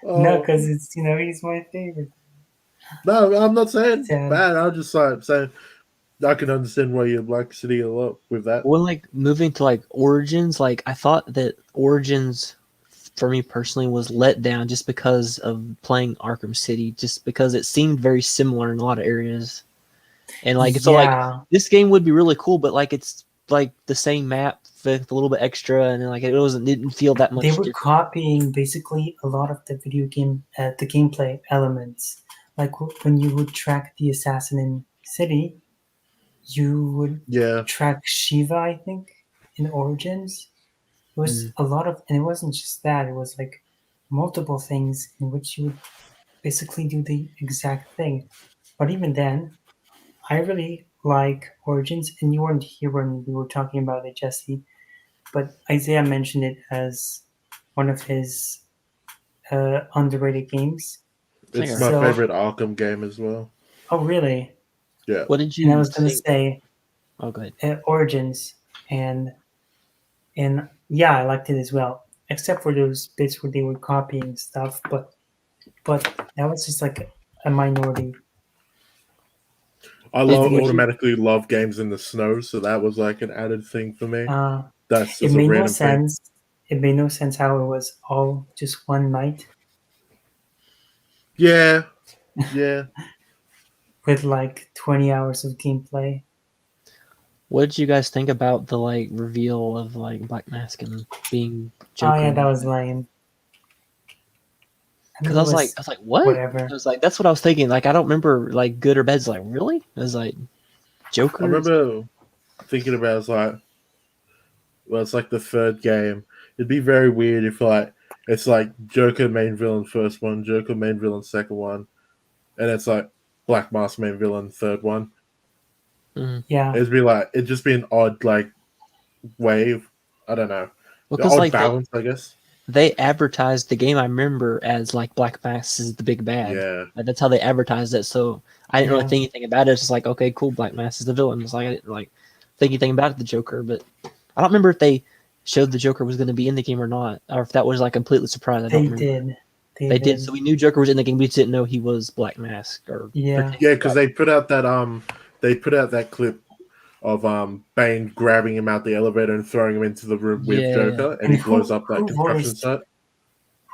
no, Oh. because it's he's my favorite. No, I'm not saying Sad. bad. I'm just like saying I can understand why you like City a lot with that. when like moving to like Origins, like I thought that Origins for me personally was let down just because of playing Arkham City, just because it seemed very similar in a lot of areas. And like so like Yeah, this game would be really cool, but like it's like the same map with a little bit extra, and like it didn't feel that much they were different. copying basically a lot of the video game, the gameplay elements. Like when you would track the assassin in City, you would Yeah, track Shiva, I think, in Origins. It was a lot of, and it wasn't just that, it was like multiple things in which you would basically do the exact thing. But even then, I really like Origins, and you weren't here when we were talking about it, Jesse, but Isaiah mentioned it as one of his underrated games. think it's I my So- favorite Arkham game as well. Oh, really? Yeah, What did And I you was going to think? say Oh, go ahead. Origins, and yeah, I liked it as well, except for those bits where they were copying stuff. But that was just like a minority. I Would you- automatically love games in the snow, so that was like an added thing for me. That's It just a made no random thing. sense. It made no sense how it was all just one night Yeah, yeah. with like 20 hours of gameplay. What did you guys think about the like reveal of like Black Mask and being Joker? Oh yeah, that was lame. I mean, Because I was like, what? whatever. I was like, that's what I was thinking. Like, I don't remember like good or bad. It's like, really? I was like, Joker. I remember thinking about it's like, well, it's like the third game. It'd be very weird if like it's like Joker main villain first one, Joker main villain second one, and it's like Black Mask main villain third one. Yeah, It'd just be an odd like wave. I don't know. Because Odd like balance, I guess. they advertised the game I remember as like Black Mask is the big bad. Yeah. Like, that's how they advertised it. So I didn't really Yeah. think anything about it. It's just like, okay, cool, Black Mask is the villain. It's like I didn't like think anything about the Joker, but I don't remember if they showed the Joker was going to be in the game or not, or if that was like completely surprised. I don't they remember. did. They did. So we knew Joker was in the game. We just didn't know he was Black Mask or Yeah. Yeah, because they put out that clip of Bane grabbing him out the elevator and throwing him into the room with Yeah. Joker, and And he blows who- up that who construction voiced- site.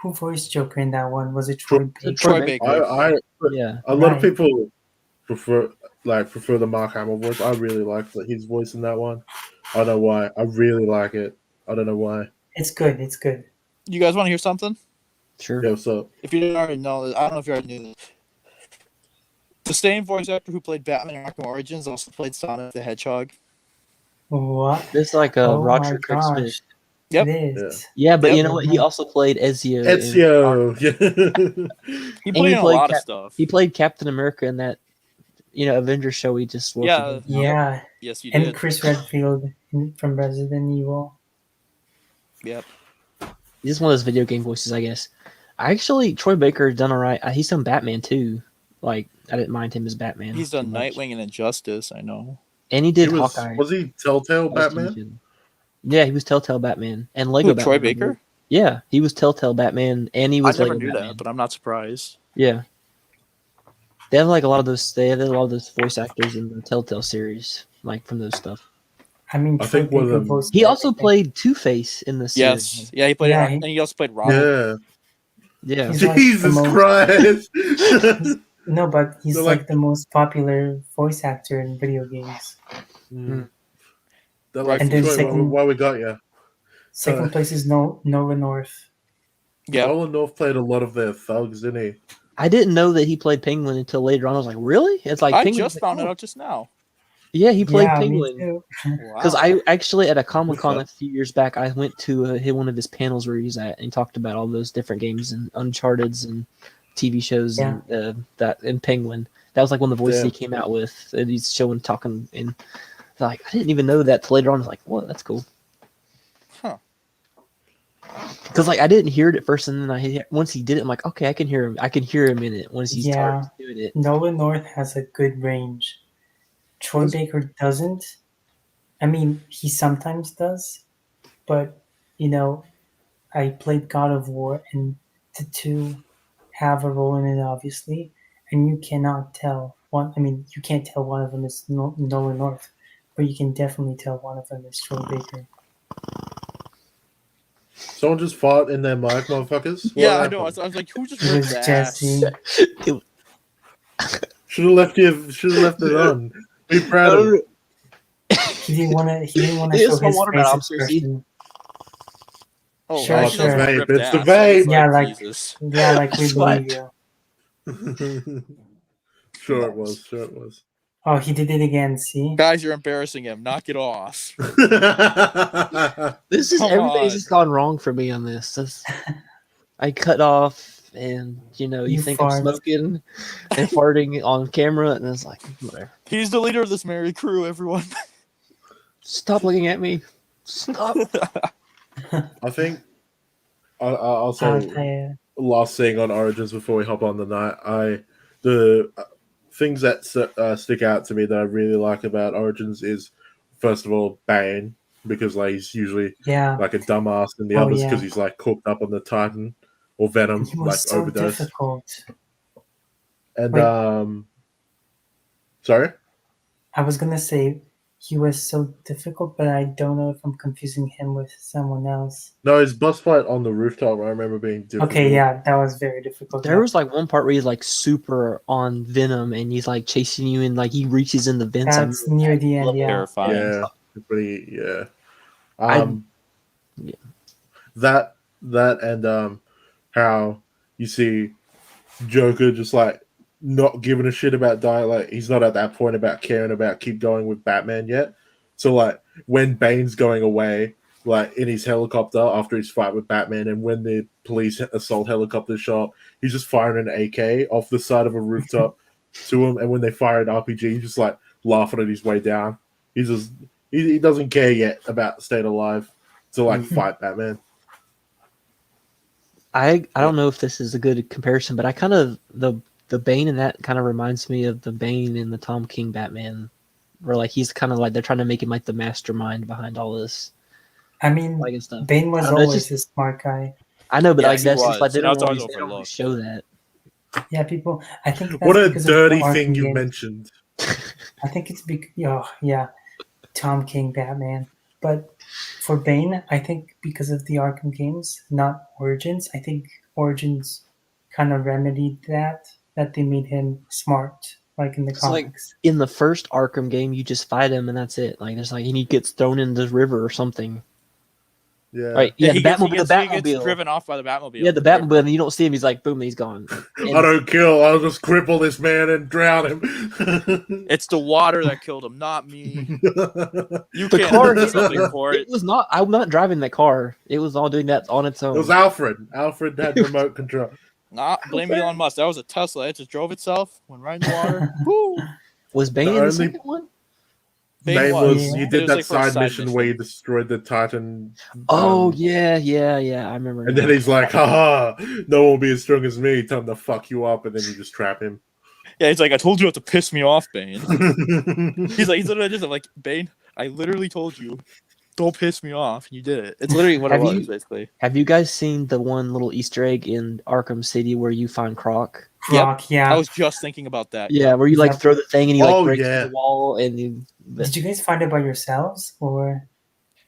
Who voiced Joker in that one? Was it Troy Baker? Troy Baker. Yeah. A lot of Right. people prefer the Mark Hamill voice. I really like his voice in that one. I don't know why. I really like it. I don't know why. It's good. It's good. You guys want to hear something? Sure. Yeah, so If you didn't already know, I don't know if you already knew this. The same voice actor who played Batman Arkham Origins also played Sonic the Hedgehog. What? This is like a Oh Roger my Craig gosh. Smith. Yep. It is. Yeah, but Yep. you know what? He also played Ezio. in- Ezio. Yeah. He And played he in a played lot of Cap- stuff. He played Captain America in that, Avengers show we just watched. Yeah. Yeah. Yes, you And did. Chris Redfield from Resident Evil. Yep. He's just one of those video game voices, I guess. Troy Baker done all right. He's done Batman too. Like, I didn't mind him as Batman. He's done too much. Nightwing and Injustice, I know. And he He did was, Hawkeye. was he Telltale That was Batman? TV. Yeah, he was Telltale Batman and Lego Who, Batman. Troy Baker? Yeah, he was Telltale Batman and he I was never Lego knew Batman. that, but I'm not surprised. Yeah. They have like a lot of those. They have a lot of those voice actors in the Telltale series, like from those stuff. I mean, I Troy think one of Baker them- voiced He also everything. played Two-Face in the series. Yes. Yeah, he played Yeah, it, and he also played Robin. Yeah. Yeah. He's like the Jesus most- Christ. No, but he's They're like like- the most popular voice actor in video games. Mm. They're Right. like, And then Troy, second- why we got you? Second place is Nolan North. Yeah. Nolan North played a lot of their thugs, didn't he? I didn't know that he played Penguin until later on. I was like, really? It's like I Penguin. just found it out just now. Yeah, he played Yeah, me Penguin. too. Because Wow. I actually at a Comic Con fuck? a few years back, I went to hit one of his panels where he's at and he talked about all those different games and Uncharted's and TV shows and that and Penguin. That was like one of the voices he came out with. And he's showing talking and like I didn't even know that till later on. I was like, "What? That's cool." Huh. Because like I didn't hear it at first, and then once he did it, I'm like, "Okay, I can hear him. I can hear him in it once he starts doing it." Nolan North has a good range. Troy Baker doesn't. I mean, he sometimes does, but you know, I played God of War, and the two have a role in it, obviously, and you cannot tell one. I mean, you can't tell one of them is Nolan North, but you can definitely tell one of them is Troy Baker. Someone just fought in their mic, motherfuckers. Yeah, I know. I was like, who just It ripped was the Jesse. ass? Should have left it on. Be proud of it. He didn't want to. He didn't want to It show is my his watermelon, face I'm serious. expression. Oh, Sure, I sure. just ripped It's the ass. I was vape. Yeah, like- Jesus. Yeah, like we What? believe you. Sure it was. Sure it was. Oh, he did it again. See. Guys, you're embarrassing him. Knock it off. This is Come everything's on. just gone wrong for me on this. I cut off, and you You think I'm fart. smoking and farting on camera, and it's like, whatever. He's the leader of this merry crew, everyone. Stop looking at me. Stop. I think I'll I'll say tell you. last thing on Origins before we hop on the night. The things that stick out to me that I really like about Origins is first of all Bane, because like he's usually Yeah, like a dumbass in the Oh, others yeah. because he's like cooked up on the Titan or Venom, he like was so overdose. difficult. And Wait. sorry. I was gonna say he was so difficult, but I don't know if I'm confusing him with someone else. No, his boss fight on the rooftop. I remember being difficult. Okay, yeah, that was very difficult. There was like one part where he's like super on Venom, and he's like chasing you, and like he reaches in the vents. I That's remember near that. the end. Yeah, Terrifying. Yeah, pretty. Yeah. Yeah. That and how you see Joker just like not giving a shit about dying. Like he's not at that point about caring about keep going with Batman yet. So like when Bane's going away, like in his helicopter after his fight with Batman, and when the police assault helicopter show up, he's just firing an AK off the side of a rooftop to him. And when they fire an RPG, he's just like laughing at his way down. He's just he doesn't care yet about staying alive to like fight Batman. I don't know if this is a good comparison, but I kind of the Bane in that kind of reminds me of the Bane in the Tom King Batman, where like he's kind of like they're trying to make him like the mastermind behind all this I mean, like and stuff. Bane was I don't know, it's always just- a smart guy. I know, but Yeah, like he that's just like was. they That don't was always always overlooked. show that. Yeah, people. I think that's What a because of the dirty Arkham thing you games. mentioned. I think it's because Tom King Batman. But for Bane, I think because of the Arkham games, not Origins. I think Origins kind of remedied that they made him smart, like in the It's like- comics. In the first Arkham game, you just fight him and that's it. Like there's like and he gets thrown in the river or something. Yeah. Right? Yeah, he the gets, Batmobile. he gets, the he gets Batmobile. driven off by the Batmobile. Yeah, the Batmobile, and you don't see him. He's like, boom, he's gone. I don't kill. I'll just cripple this man and drown him. It's the water that killed him, not me. You The can't car do hit something for It it. was not. I'm not driving that car. It was all doing that on its own. It was Alfred. Alfred had remote control. Nah, blame Elon Musk. That was a Tesla. It just drove itself, went right in the water. Woo! Was Bane The in the only- second one? Bane was- was you but did it was that like for a side side mission mission. where you destroyed the Titan. Oh um, yeah. I remember. And now. then he's like, haha, no one will be as strong as me. Time to fuck you up. And then you just trap him. Yeah, he's like, I told you not to piss me off, Bane. He's literally just like, Bane, I literally told you, don't piss me off. And you did it. It's literally what it Have was, you- basically. Have you guys seen the one little Easter egg in Arkham City where you find Croc? Rock, yeah. I was just thinking about that. Yeah, where you like Yep. throw the thing and you like Oh, break yeah. through the wall and you. Did you guys find it by yourselves, or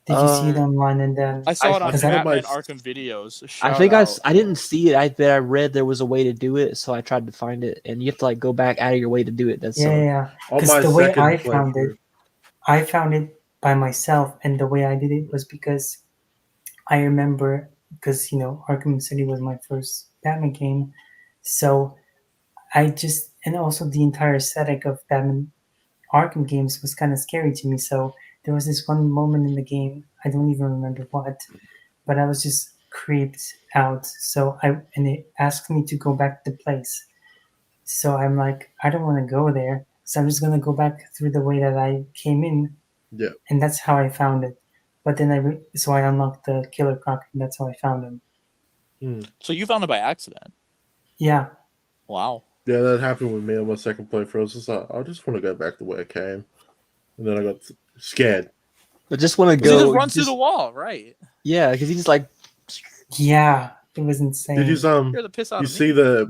did you see it online and then? I saw it on Because I- Batman Arkham videos. I think I didn't see it. But I read there was a way to do it, so I tried to find it, and you have to like go back out of your way to do it. That's Yeah. On Because my the way second I found playthrough. it, I found it by myself, and the way I did it was because I remember, because Arkham City was my first Batman game, so and also the entire aesthetic of Batman Arkham games was kind of scary to me. So there was this one moment in the game, I don't even remember what, but I was just creeped out. And it asked me to go back to the place. So I'm like, I don't want to go there. So I'm just gonna go back through the way that I came in, Yeah. and that's how I found it. But then I unlocked the Killer Croc, and that's how I found him. So you found it by accident. Yeah, Wow. Yeah, that happened with me on my second playthrough. I was just like, I just want to go back the way I came. And then I got scared. But just want to Because he go. just runs through the wall, right? Yeah, because he just like. yeah, it was insane. Did you You're the piss out you of me. see there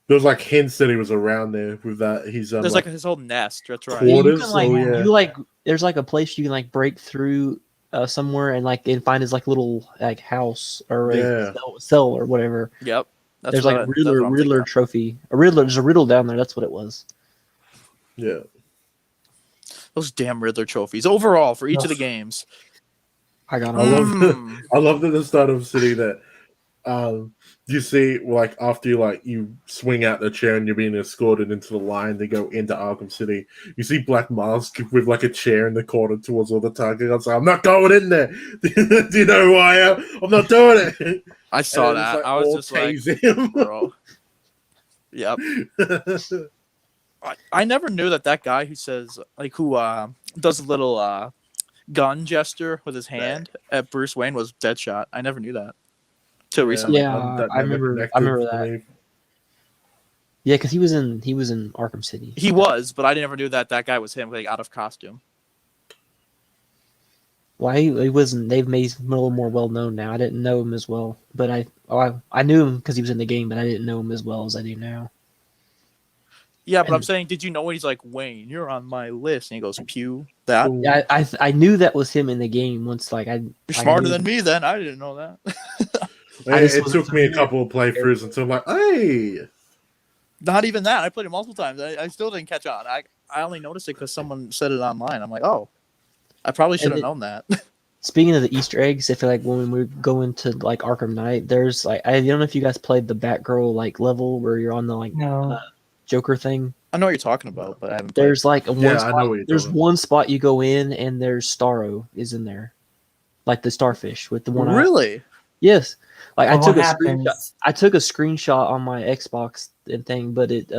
was like hints that he was around there with that he's There's like his whole nest. That's right. Yeah, you Quarters? can like Oh, yeah. you like there's like a place you can like break through somewhere and find his like little like house or Yeah. cell or whatever. Yep. That's There's what like that's what I'm Riddler thinking. trophy. There's a riddle down there. That's what it was. Yeah. Those damn Riddler trophies. Overall, for each of the Ugh. games. I got I them. love I love that the start of City that you see like after you swing out the chair and you're being escorted into the line to go into Arkham City, you see Black Mask with like a chair in the corner towards all the targets. I was like, I'm not going in there. Do you know who I am? I'm not doing it. I saw And it's, that. like, I was all just like, tase him. bro. Yep. I never knew that guy who says who does a little gun gesture with his hand at Bruce Wayne was Deadshot. I never knew that till recently. Yeah, that I never remember connected for that. me. Yeah, because he was in Arkham City. He was, but I never knew that guy was him, like out of costume. Well, he wasn't. They've made him a little more well known now. I didn't know him as well, but I knew him because he was in the game, but I didn't know him as well as I do now. Yeah, but And- I'm saying, did you know when he's like, Wayne, you're on my list, and he goes, pew, that? Ooh. Yeah, I knew that was him in the game once. Like You're I smarter knew- than me then. I didn't know that. I just It wasn't took me a familiar. couple of playthroughs until I'm like, hey. Not even that. I played it multiple times. I still didn't catch on. I only noticed it because someone said it online. I'm like, oh, I probably should have known that. Speaking of the Easter eggs, I feel like when we go into like Arkham Knight, there's like I don't know if you guys played the Batgirl like level where you're on the like No. Joker thing. I know what you're talking about, but I haven't played. There's like a one Yeah, I spot. know what you're There's talking one spot you go in and there's Starro is in there, like the starfish with the one eye. Really? Yes, like Well, I took what a screenshot. happens? I took a screenshot on my Xbox and thing, but it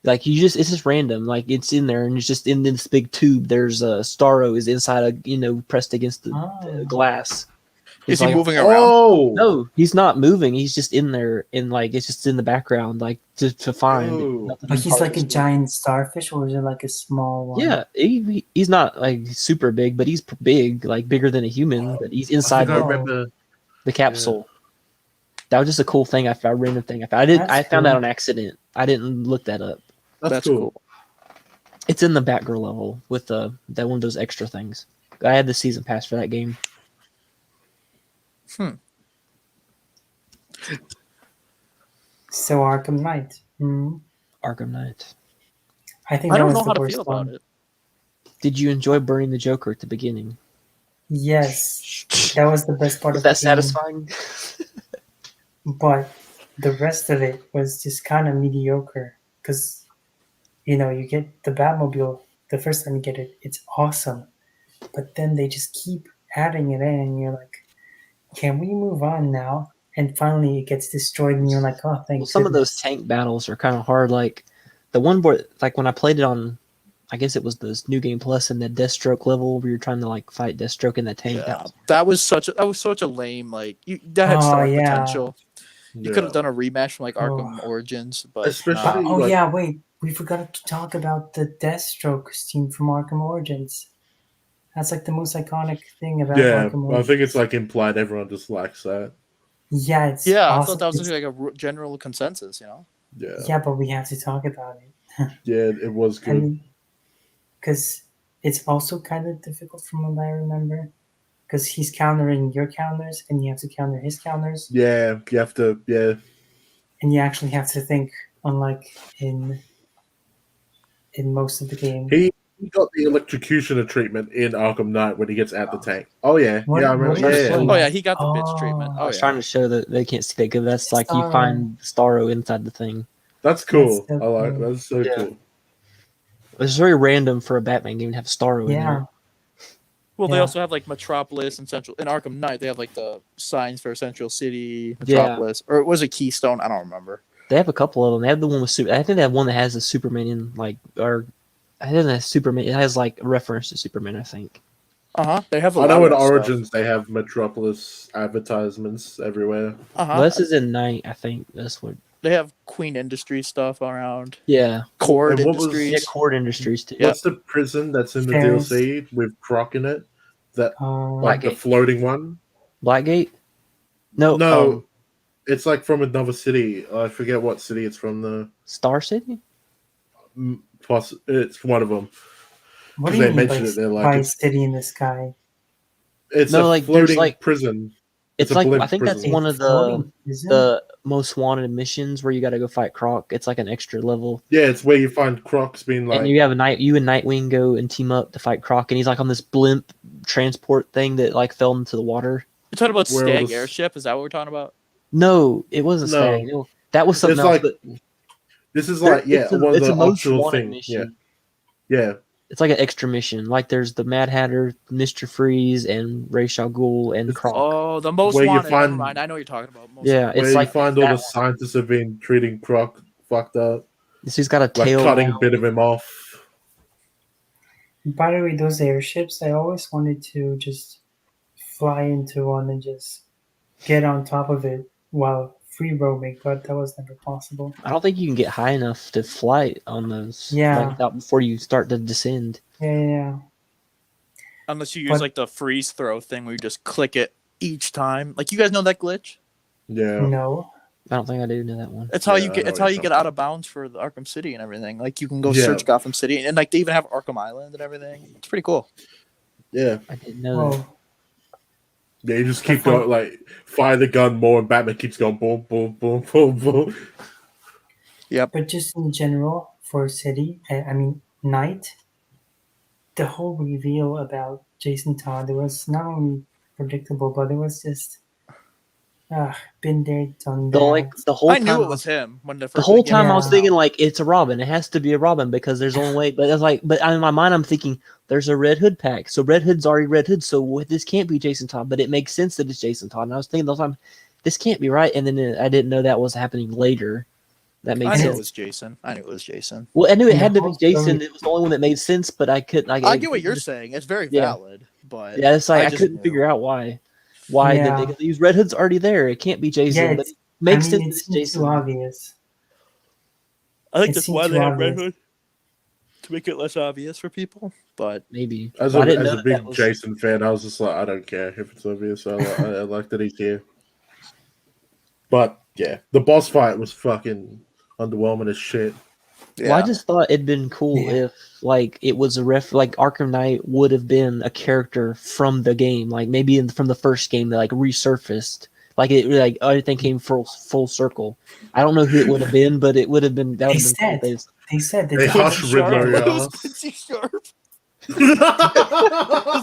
like it's just random. Like it's in there and it's just in this big tube. There's Starro is inside pressed against the Oh. glass. Is He's he like, moving around? Oh No, he's not moving. He's just in there, and like it's just in the background, like to find. Oh. Nothing But he's like a impossible. giant starfish, or is it like a small one? Yeah, he's not like super big, but he's big, like bigger than a human. But he's I inside think I Oh. remember. the capsule. That was just a cool thing. I found a random thing. I didn't. I That's found that cool. on accident. I didn't look that up. That's cool. cool. It's in the Batgirl level with that one of those extra things. I had the season pass for that game. So Arkham Knight. Arkham Knight. I think I that don't was know the how to worst feel about one. it. Did you enjoy burning the Joker at the beginning? Yes, that was the best part Was of the that game. satisfying? But the rest of it was just kind of mediocre because you get the Batmobile the first time you get it, it's awesome, but then they just keep adding it in, and you're like, can we move on now? And finally, it gets destroyed, and you're like, oh, thank Well, some of those goodness. tank battles are kind of hard. Like the one where, like when I played it on, I guess it was this New Game Plus in the Deathstroke level where you're trying to like fight Deathstroke in the tank. Yeah, that was such a lame that had Oh, star yeah. potential. You could have done a rematch from like Arkham Origins, but Especially- nah. Oh like- yeah, wait, we forgot to talk about the Deathstroke scene from Arkham Origins. That's like the most iconic thing about Yeah, Arkham I Origins. think it's like implied everyone dislikes that. Yeah, it's Yeah, I awesome. thought that was It's- like a general consensus. Yeah, yeah, but we have to talk about it. yeah, it was I good. mean, because it's also kind of difficult from what I remember. Because he's countering your counters, and you have to counter his counters, Yeah, you have to. Yeah, and you actually have to think, unlike in most of the game. he got the electrocutioner treatment in Arkham Knight when he gets out the tank. Oh yeah, What- yeah, I what remember. are you Yeah, yeah. saying? Oh yeah, he got the bitch treatment. Oh, I Oh was yeah. trying to show that they can't see that because that's like you Starro. find Starro inside the thing. That's cool. That's so I like. cool. That's so Yeah. cool. It's very random for a Batman game to have Starro in Yeah, there. Well, they Yeah. also have like Metropolis and Central. In Arkham Knight, they have like the signs for Central City, Metropolis, or was it Keystone? I don't remember. They have a couple of them. They have the one with Super. I think they have one that has a Superman in like, or I think it has Superman. It has like a reference to Superman. I think. They have. I know in Origins they have Metropolis advertisements everywhere. Well, this is in Night. I think that's what. They have Queen Industries stuff around. Yeah. Cord And what was- Industries. Yeah, Cord Industries too. Yeah. What's the prison that's in the Ferris. DLC with Croc in it? That like the Blackgate. floating one? Blackgate. No. No, it's like from another city. I forget what city it's from. The Star City. plus, it's one of them. what do They you mean by, mentioned it, they're like, by it's- city in the sky? It's No, a like, there's, floating like- prison. It's a like blimp I think that's prison. one A of floating prison? the most wanted missions where you got to go fight Croc. It's like an extra level, Yeah, it's where you find Croc's being like. and you have you and Nightwing go and team up to fight Croc, and he's like on this blimp transport thing that like fell into the water. You're talking about Where Stag was- Airship? Is that what we're talking about? No, it wasn't No. Stag. No, that was something It's else. like But this is like it's a, one of it's the a most optional wanted things. mission. Yeah. It's like an extra mission. Like there's the Mad Hatter, Mr. Freeze, and Ra's al Ghul and It's- Croc. Oh, the most Where you wanted. Never find- mind. I know what you're talking about. Most Yeah, wanted. it's Where like you find all that the one. scientists have been treating Croc fucked up, He's got a like tail. cutting now. a bit of him off. By the way, those airships, I always wanted to just fly into one and just get on top of it while free roaming, but that was never possible. I don't think you can get high enough to fly on those. Yeah. Like, without, before you start to descend. Yeah. Unless you use But- like the freeze throw thing where you just click it each time. Like you guys know that glitch? Yeah. No. I don't think I do know that one. It's how Yeah, you I get. know It's what how you're you get talking out of bounds for the Arkham City and everything. Like you can go Yeah. search Gotham City, and like they even have Arkham Island and everything. It's pretty cool. Yeah. I didn't know that. Whoa. Yeah, you just keep going, like, fire the gun more, and Batman keeps going boom, boom, boom, boom, boom. But just in general, for City, I mean, Night, the whole reveal about Jason Todd, it was not only predictable, but it was just, been there, done that. The whole I time knew it was him when the first the whole game time I Yeah. was came thinking out. like it's a Robin. It has to be a Robin because there's only way. But it's like, but in my mind I'm thinking there's a Red Hood pack, so Red Hood's already Red Hood, so this can't be Jason Todd. But it makes sense that it's Jason Todd. And I was thinking the whole time, this can't be right. And then I didn't know that was happening later. That makes I knew sense. it was Jason. I knew it was Jason. Well, I knew it And had the to be whole Jason. story- It was the only one that made sense, but I couldn't. I get what you're saying. It's very Yeah. valid, but Yeah, it's like I just couldn't knew. figure out why. Why Yeah. did they use Red Hood's already there? It can't be Jason. Yeah, but it's- it makes I mean, sense. it that It's seems Jason. too obvious. I think It that's seems why too they have Red obvious. Hood to make it less obvious for people. But Maybe. As But I a, didn't as know a that big that was- Jason fan, I was just like, I don't care if it's obvious. I like that he's here. But, yeah, the boss fight was fucking underwhelming as shit. yeah, Well, I just thought it'd been cool Yeah. if like it was like Arkham Knight would have been a character from the game, like maybe from the first game that like resurfaced, like it like everything came full circle. I don't know who it would have been, but it would have been that would have been cool. They said that Hey, they- hush, Riddler, It was ass. Quincy Sharp. This is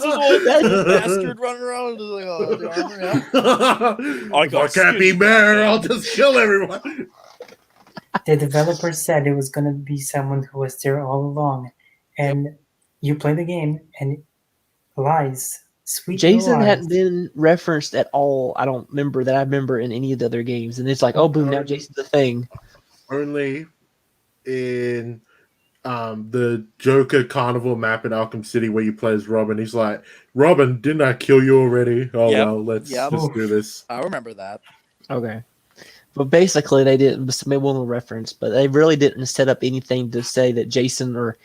old bastard running around with like, the armor. Yeah. I can't be mayor, I'll just kill everyone. the developer said it was going to be someone who was there all along. And you play the game and it lies. Sweet Jason lies. hadn't been referenced at all. I don't remember that I remember in any of the other games, and it's like, oh boom, now Jason's a thing. Only in the Joker Carnival map in Arkham City where you play as Robin. He's like, Robin, didn't I kill you already? Oh, Yep. well, let's Yep. just do this. I remember that. Okay. But basically, they didn't maybe one reference, but they really didn't set up anything to say that Jason or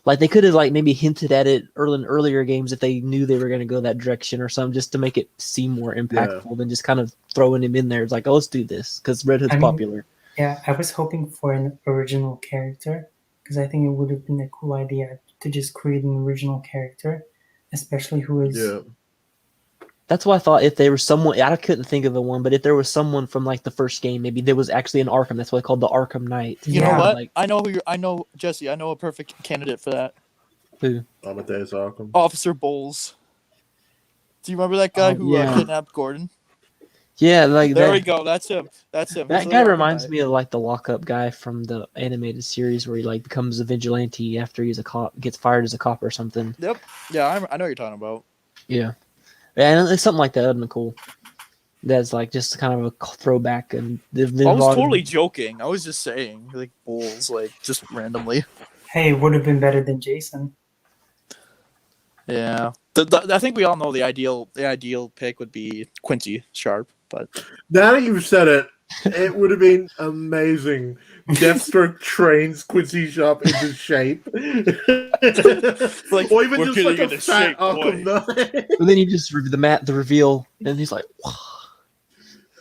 Like they could have like maybe hinted at it in earlier games if they knew they were going to go that direction or something, just to make it seem more impactful than just kind of throwing him in there. It's like, oh, let's do this because Red Hood's I mean, popular. Yeah, I was hoping for an original character because I think it would have been a cool idea to just create an original character, especially who is. Yeah. That's why I thought if there was someone, I couldn't think of the one, but if there was someone from like the first game, maybe there was actually an Arkham. That's what they called the Arkham Knight. You Yeah. know what? Like, I know who you're. I know Jesse. I know a perfect candidate for that. who? Amadeus Arkham. Officer Bowles. Do you remember that guy who yeah. kidnapped Gordon? Yeah, like There that. we go. That's him. That's him. That He's guy the reminds Arkham me of like the lockup guy from the animated series where he like becomes a vigilante after he's a cop, gets fired as a cop or something. Knight. Yep. Yeah, I know what you're talking about. Yeah, and it's something like that. That'd be cool. That's like just kind of a throwback, and I was totally joking. I was just saying, like Bowles, like just randomly. Hey, it would have been better than Jason. Yeah. I think we all know the ideal pick would be Quincy Sharp, but Now that you've said it, it would have been amazing. Deathstroke trains Quincy Sharp into shape. Like, or even we're just getting like a into fat shape, Arkham Knight. and then you just the reveal, and he's like,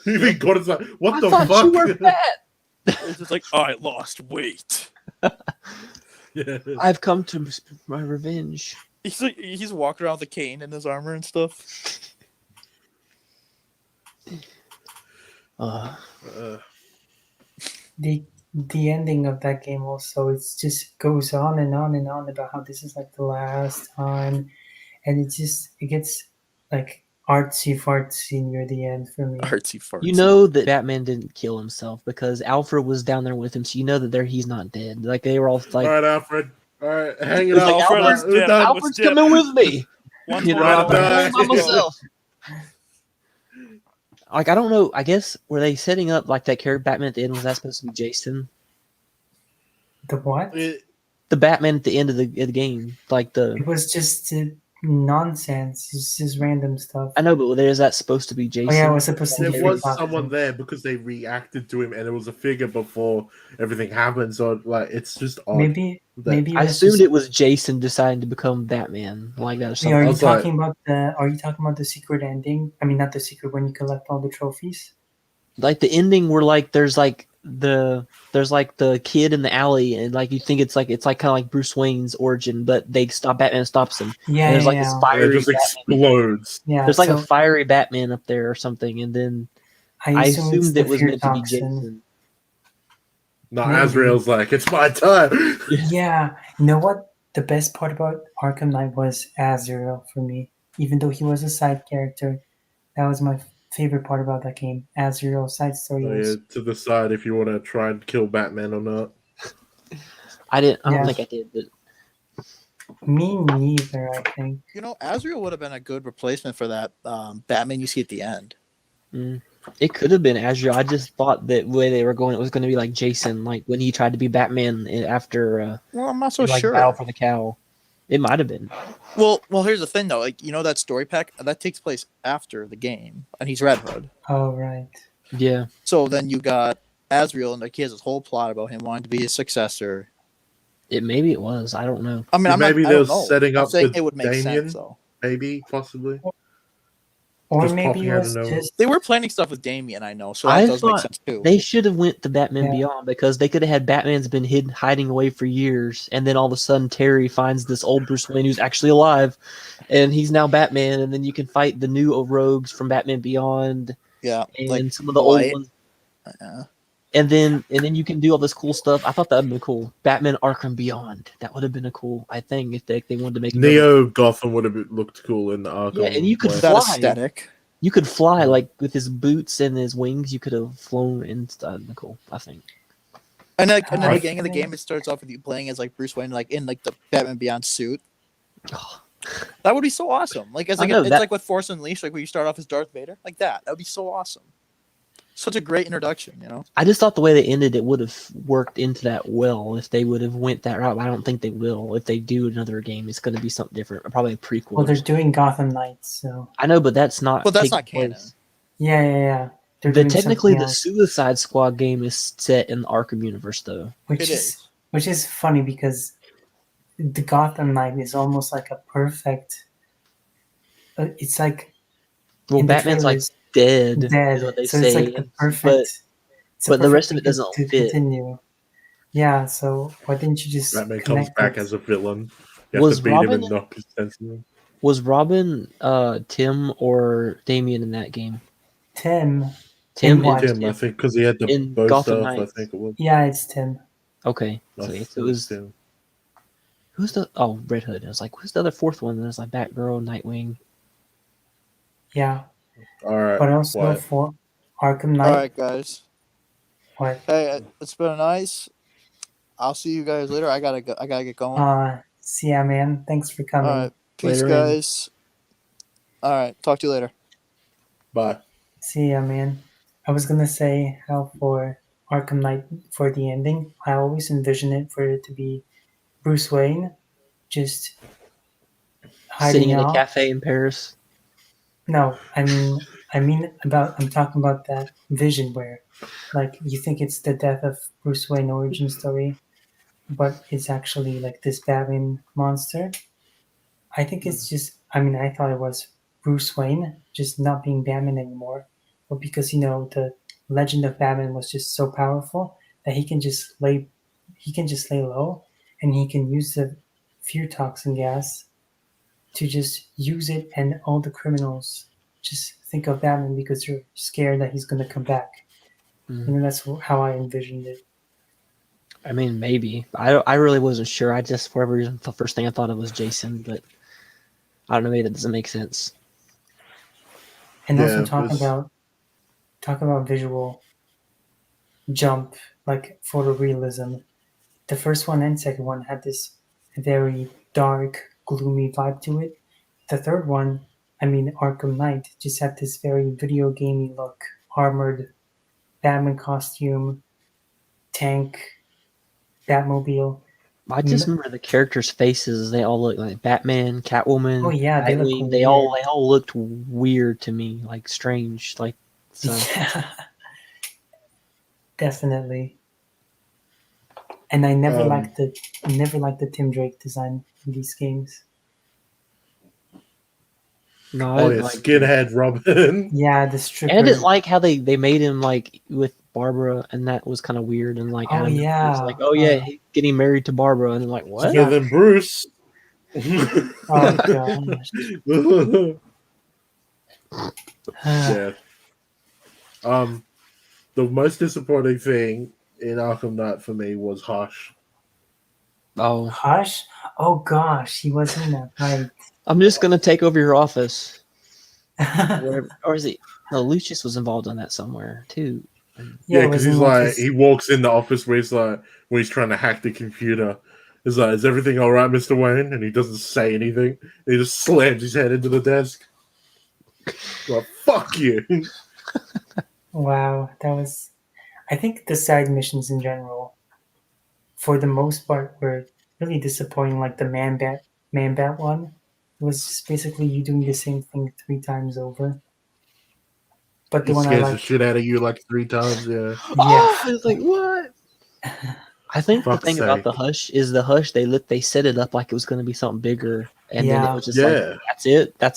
Even Gordon's like, what "I the thought fuck? you were fat. it's just like I lost weight. Yeah. I've come to my revenge." He's walking around with a cane in his armor and stuff. Uh, The ending of that game also, it just goes on and on and on about how this is like the last time, and it gets like artsy fartsy near the end for me. Artsy fartsy. you know that Batman didn't kill himself because Alfred was down there with him, so you know that he's not dead. Like they were all like, All right, Alfred. All right, hang it It's up. like, Alfred's We're dead. done. Alfred's coming with me. One You know, more I'm die. going by myself. Like I don't know. I guess were they setting up like that character Batman at the end? Was that supposed to be Jason? The what? The Batman at the end of the game, like the. It was just nonsense. It's just random stuff. I know, but is that supposed to be Jason? Oh yeah, it was supposed to be. There was Fake someone Batman. there because they reacted to him, and it was a figure before everything happened. So, like, it's just odd. Maybe that- I it was assumed just- it was Jason deciding to become Batman, like that or Yeah, something. are I you was like- talking about the? Are you talking about the secret ending? I mean, not the secret when you collect all the trophies. Like the ending where like there's like the kid in the alley, and like you think it's kind of like Bruce Wayne's origin, but Batman stops him. Yeah, And there's yeah, like this yeah. and it fiery just Batman. explodes. Yeah, There's like so a fiery Batman up there or something, and then I it's assumed the it was fear meant to be toxin. Jason. No, Maybe. Azrael's like, it's my time. Yeah, you know what? The best part about Arkham Knight was Azrael for me. Even though he was a side character, that was my favorite part about that game. Azrael's side story So, was yeah, to decide if you want to try and kill Batman or not. I don't Yeah. think I did, but me neither. I think. You know, Azrael would have been a good replacement for that Batman you see at the end. it could have been Azrael. I just thought that way they were going, it was going to be like Jason, like when he tried to be Batman after Well, I'm not so like sure. Battle for the Cow. It might have been. Well, here's the thing though. Like, you know that story pack that takes place after the game, and he's Red Hood. Oh right. Yeah. So then you got Azrael, and like he has this whole plot about him wanting to be his successor. Maybe it was. I don't know. I mean, Maybe I they're don't know. setting I'm up saying for it would make Damien? sense though. Maybe, possibly. Or Just maybe popping it out was of nowhere. just They were planning stuff with Damien, I know, so I that does make thought sense too. They should have went to Batman Yeah. Beyond because they could have had Batman's been hiding away for years, and then all of a sudden Terry finds this old Bruce Wayne who's actually alive, and he's now Batman, and then you can fight the new rogues from Batman Beyond Yeah, and like some of the old Blight. ones, Yeah. and then you can do all this cool stuff. I thought that would be cool. Batman Arkham Beyond. That would have been a cool, I think, if they wanted to make another- Neo Gotham would have looked cool in the Arkham. Yeah, and you could way. that fly. aesthetic. You could fly like with his boots and his wings. You could have flown and stuff. Cool, I think. And like in the I beginning of the think- game, it starts off with you playing as like Bruce Wayne, like in like the Batman Beyond suit. Oh, That would be so awesome. Like it's I like know, it's that- like with Force Unleashed, like where you start off as Darth Vader, like that. That would be so awesome. Such a great introduction, you know. I just thought the way they ended it would have worked into that well if they would have went that route. I don't think they will. If they do another game, it's going to be something different. Probably a prequel. well, or they're something. doing Gotham Knights, so I know, but that's not. But that's taking not canon. place. yeah. They're doing Technically, something the else, Suicide Squad game is set in the Arkham universe, though. which It is is. which is funny because the Gotham Knight is almost like a perfect. It's like Well, in the Batman's like trailers dead, is what dead, they so it's like say, the but perfect. It's a but the perfect rest of thing it doesn't to fit. continue. Yeah, so why didn't you just Batman comes connect back it? as a villain. You have to Was beat him Robin and knock his sense of him. was Robin Tim or Damien in that game? Tim in Tim Probably it was what? Tim, I Tim think, because he had the in bow Gotham staff. I Knights. think it was. Yeah, it's Tim. Okay, I so yes, it think it's was. Tim. Who's the Red Hood? I was like, who's the other fourth one? There's like Batgirl, Nightwing. Yeah, All right, but also what? for Arkham All Knight. right, guys. What? Hey, it's been nice. I'll see you guys later. I gotta go. I gotta get going. See ya, man. Thanks for All coming. right, peace, Later in. guys. All right, talk to you later. Bye. See ya, man. I was gonna say how for Arkham Knight for the ending, I always envision it for it to be Bruce Wayne just Sitting hiding in a out. cafe in Paris. No, I'm talking about that vision where, like, you think it's the death of Bruce Wayne origin story, but it's actually like this Batman monster. I think it's just. I mean, I thought it was Bruce Wayne just not being Batman anymore, but because the legend of Batman was just so powerful that he can just lay low, and he can use the fear toxin gas to just use it, and all the criminals just think of Batman because they're scared that he's gonna come back. Mm. And that's how I envisioned it. I mean, maybe. I really wasn't sure. I just, for whatever reason, the first thing I thought of was Jason, but I don't know. Maybe that doesn't make sense. And also Yeah, it's talk about visual jump, like photorealism. The first one and second one had this very dark, gloomy vibe to it. The third one, I mean Arkham Knight, just had this very video gamey look, armored Batman costume, tank, Batmobile. I just remember the characters' faces. They all look like Batman, Oh Catwoman, yeah, they look Nightwing. weird. They all looked weird to me, like strange. Like so. Yeah, definitely. And I never um. liked the Tim Drake design in these games. No, I Oh didn't yeah, like him. skinhead Robin. Yeah, the And I didn't stripper. like how they made him like with Barbara, and that was kind of weird. And like Oh Adam was like, yeah. oh yeah, he's getting married to Barbara, and I'm like, what? And then Bruce. Oh gosh. Yeah. The most disappointing thing in Arkham Knight for me was Hush. Oh, Hush? Oh gosh, he was in that, right. I'm just gonna take over your office. Yeah, Whatever. Or is it? No, Lucius was involved in that somewhere too. And Yeah, it because was he's in like like, his. he walks in the office where he's like, when he's trying to hack the computer. He's like, is everything all right, Mr. Wayne? And he doesn't say anything. He just slams his head into the desk. Like, fuck you. Wow, that was. I think the side missions in general, for the most part, were really disappointing. Like the Man Bat one, it was just basically you doing the same thing 3 times over. But He the one I scares the liked, shit out of you like 3 times, yeah. yeah, oh, it's like what? I think the Fuck's thing about the sake. Hush is they set it up like it was going to be something bigger, and then it yeah, was just like Yeah. that's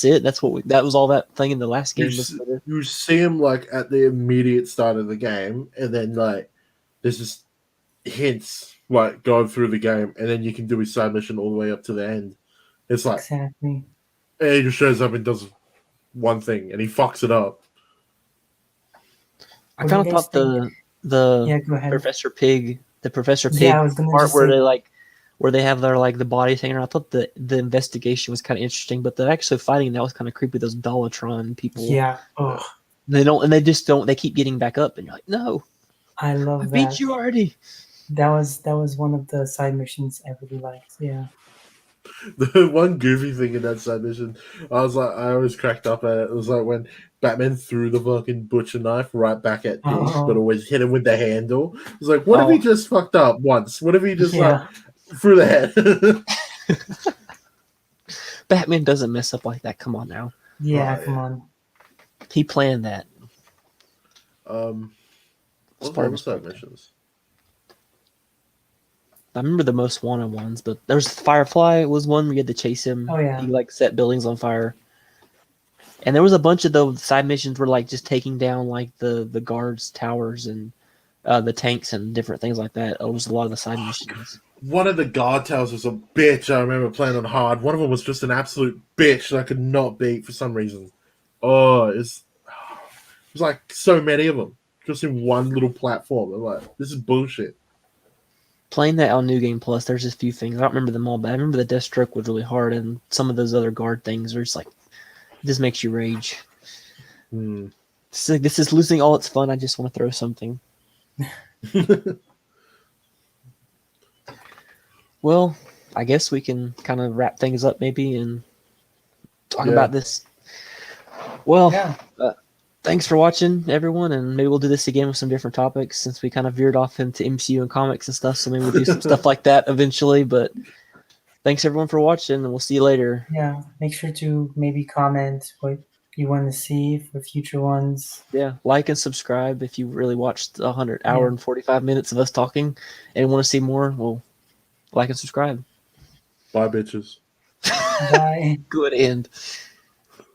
it. That was all that thing in the last You, game was for the. you see him, like, at the immediate start of the game, and then, like, there's just hints, like, going through the game, and then you can do his side mission all the way up to the end. It's like, exactly. and he just shows up and does one thing, and he fucks it up. I What do kind you of guys thought think? the Yeah, go ahead. Professor Yeah, Pig I was gonna part just say. where they have their like the bodies hanging around. I thought the investigation was kind of interesting, but the actually fighting that was kind of creepy. Those Dollatron people. Yeah. Oh, They just don't. They keep getting back up, and you're like, no, I I love beat that. you already. That was one of the side missions I really liked. Yeah. The one goofy thing in that side mission, I always cracked up at it. It was like when Batman threw the fucking butcher knife right back at Pig, but Oh, always hit him with the handle. It was like, what if he Oh, just fucked up once? What if he just, like, yeah. threw the head? Batman doesn't mess up like that. Come on now, Yeah, Oh, come yeah. on. he planned that. What It's was part all of the his side plan. missions? I remember the most wanted ones, but there's Firefly was one where you had to chase him. Oh, yeah. He like set buildings on fire. And there was a bunch of those side missions were like just taking down like the guards' towers and the tanks and different things like that. It was a lot of the side missions. One of the guard towers was a bitch. I remember playing on hard. One of them was just an absolute bitch that I could not beat for some reason. Oh, it was like so many of them just in one little platform. I'm like, this is bullshit. Playing that on New Game Plus, there's just a few things. I don't remember them all, but I remember the Deathstroke was really hard, and some of those other guard things are just like, it just makes you rage. Hmm. It's like, this is losing all its fun. I just want to throw something. Well, I guess we can kind of wrap things up maybe and talk Yeah. about this. Well, Yeah. thanks for watching, everyone, and maybe we'll do this again with some different topics since we kind of veered off into MCU and comics and stuff. So maybe we'll do some stuff like that eventually. But thanks everyone for watching, and we'll see you later. Yeah. Make sure to maybe comment what you want to see for future ones. Yeah, like and subscribe if you really watched 100 hour and 45 minutes of us talking and want to see more. Well, like and subscribe. Bye, bitches. Bye. Good end.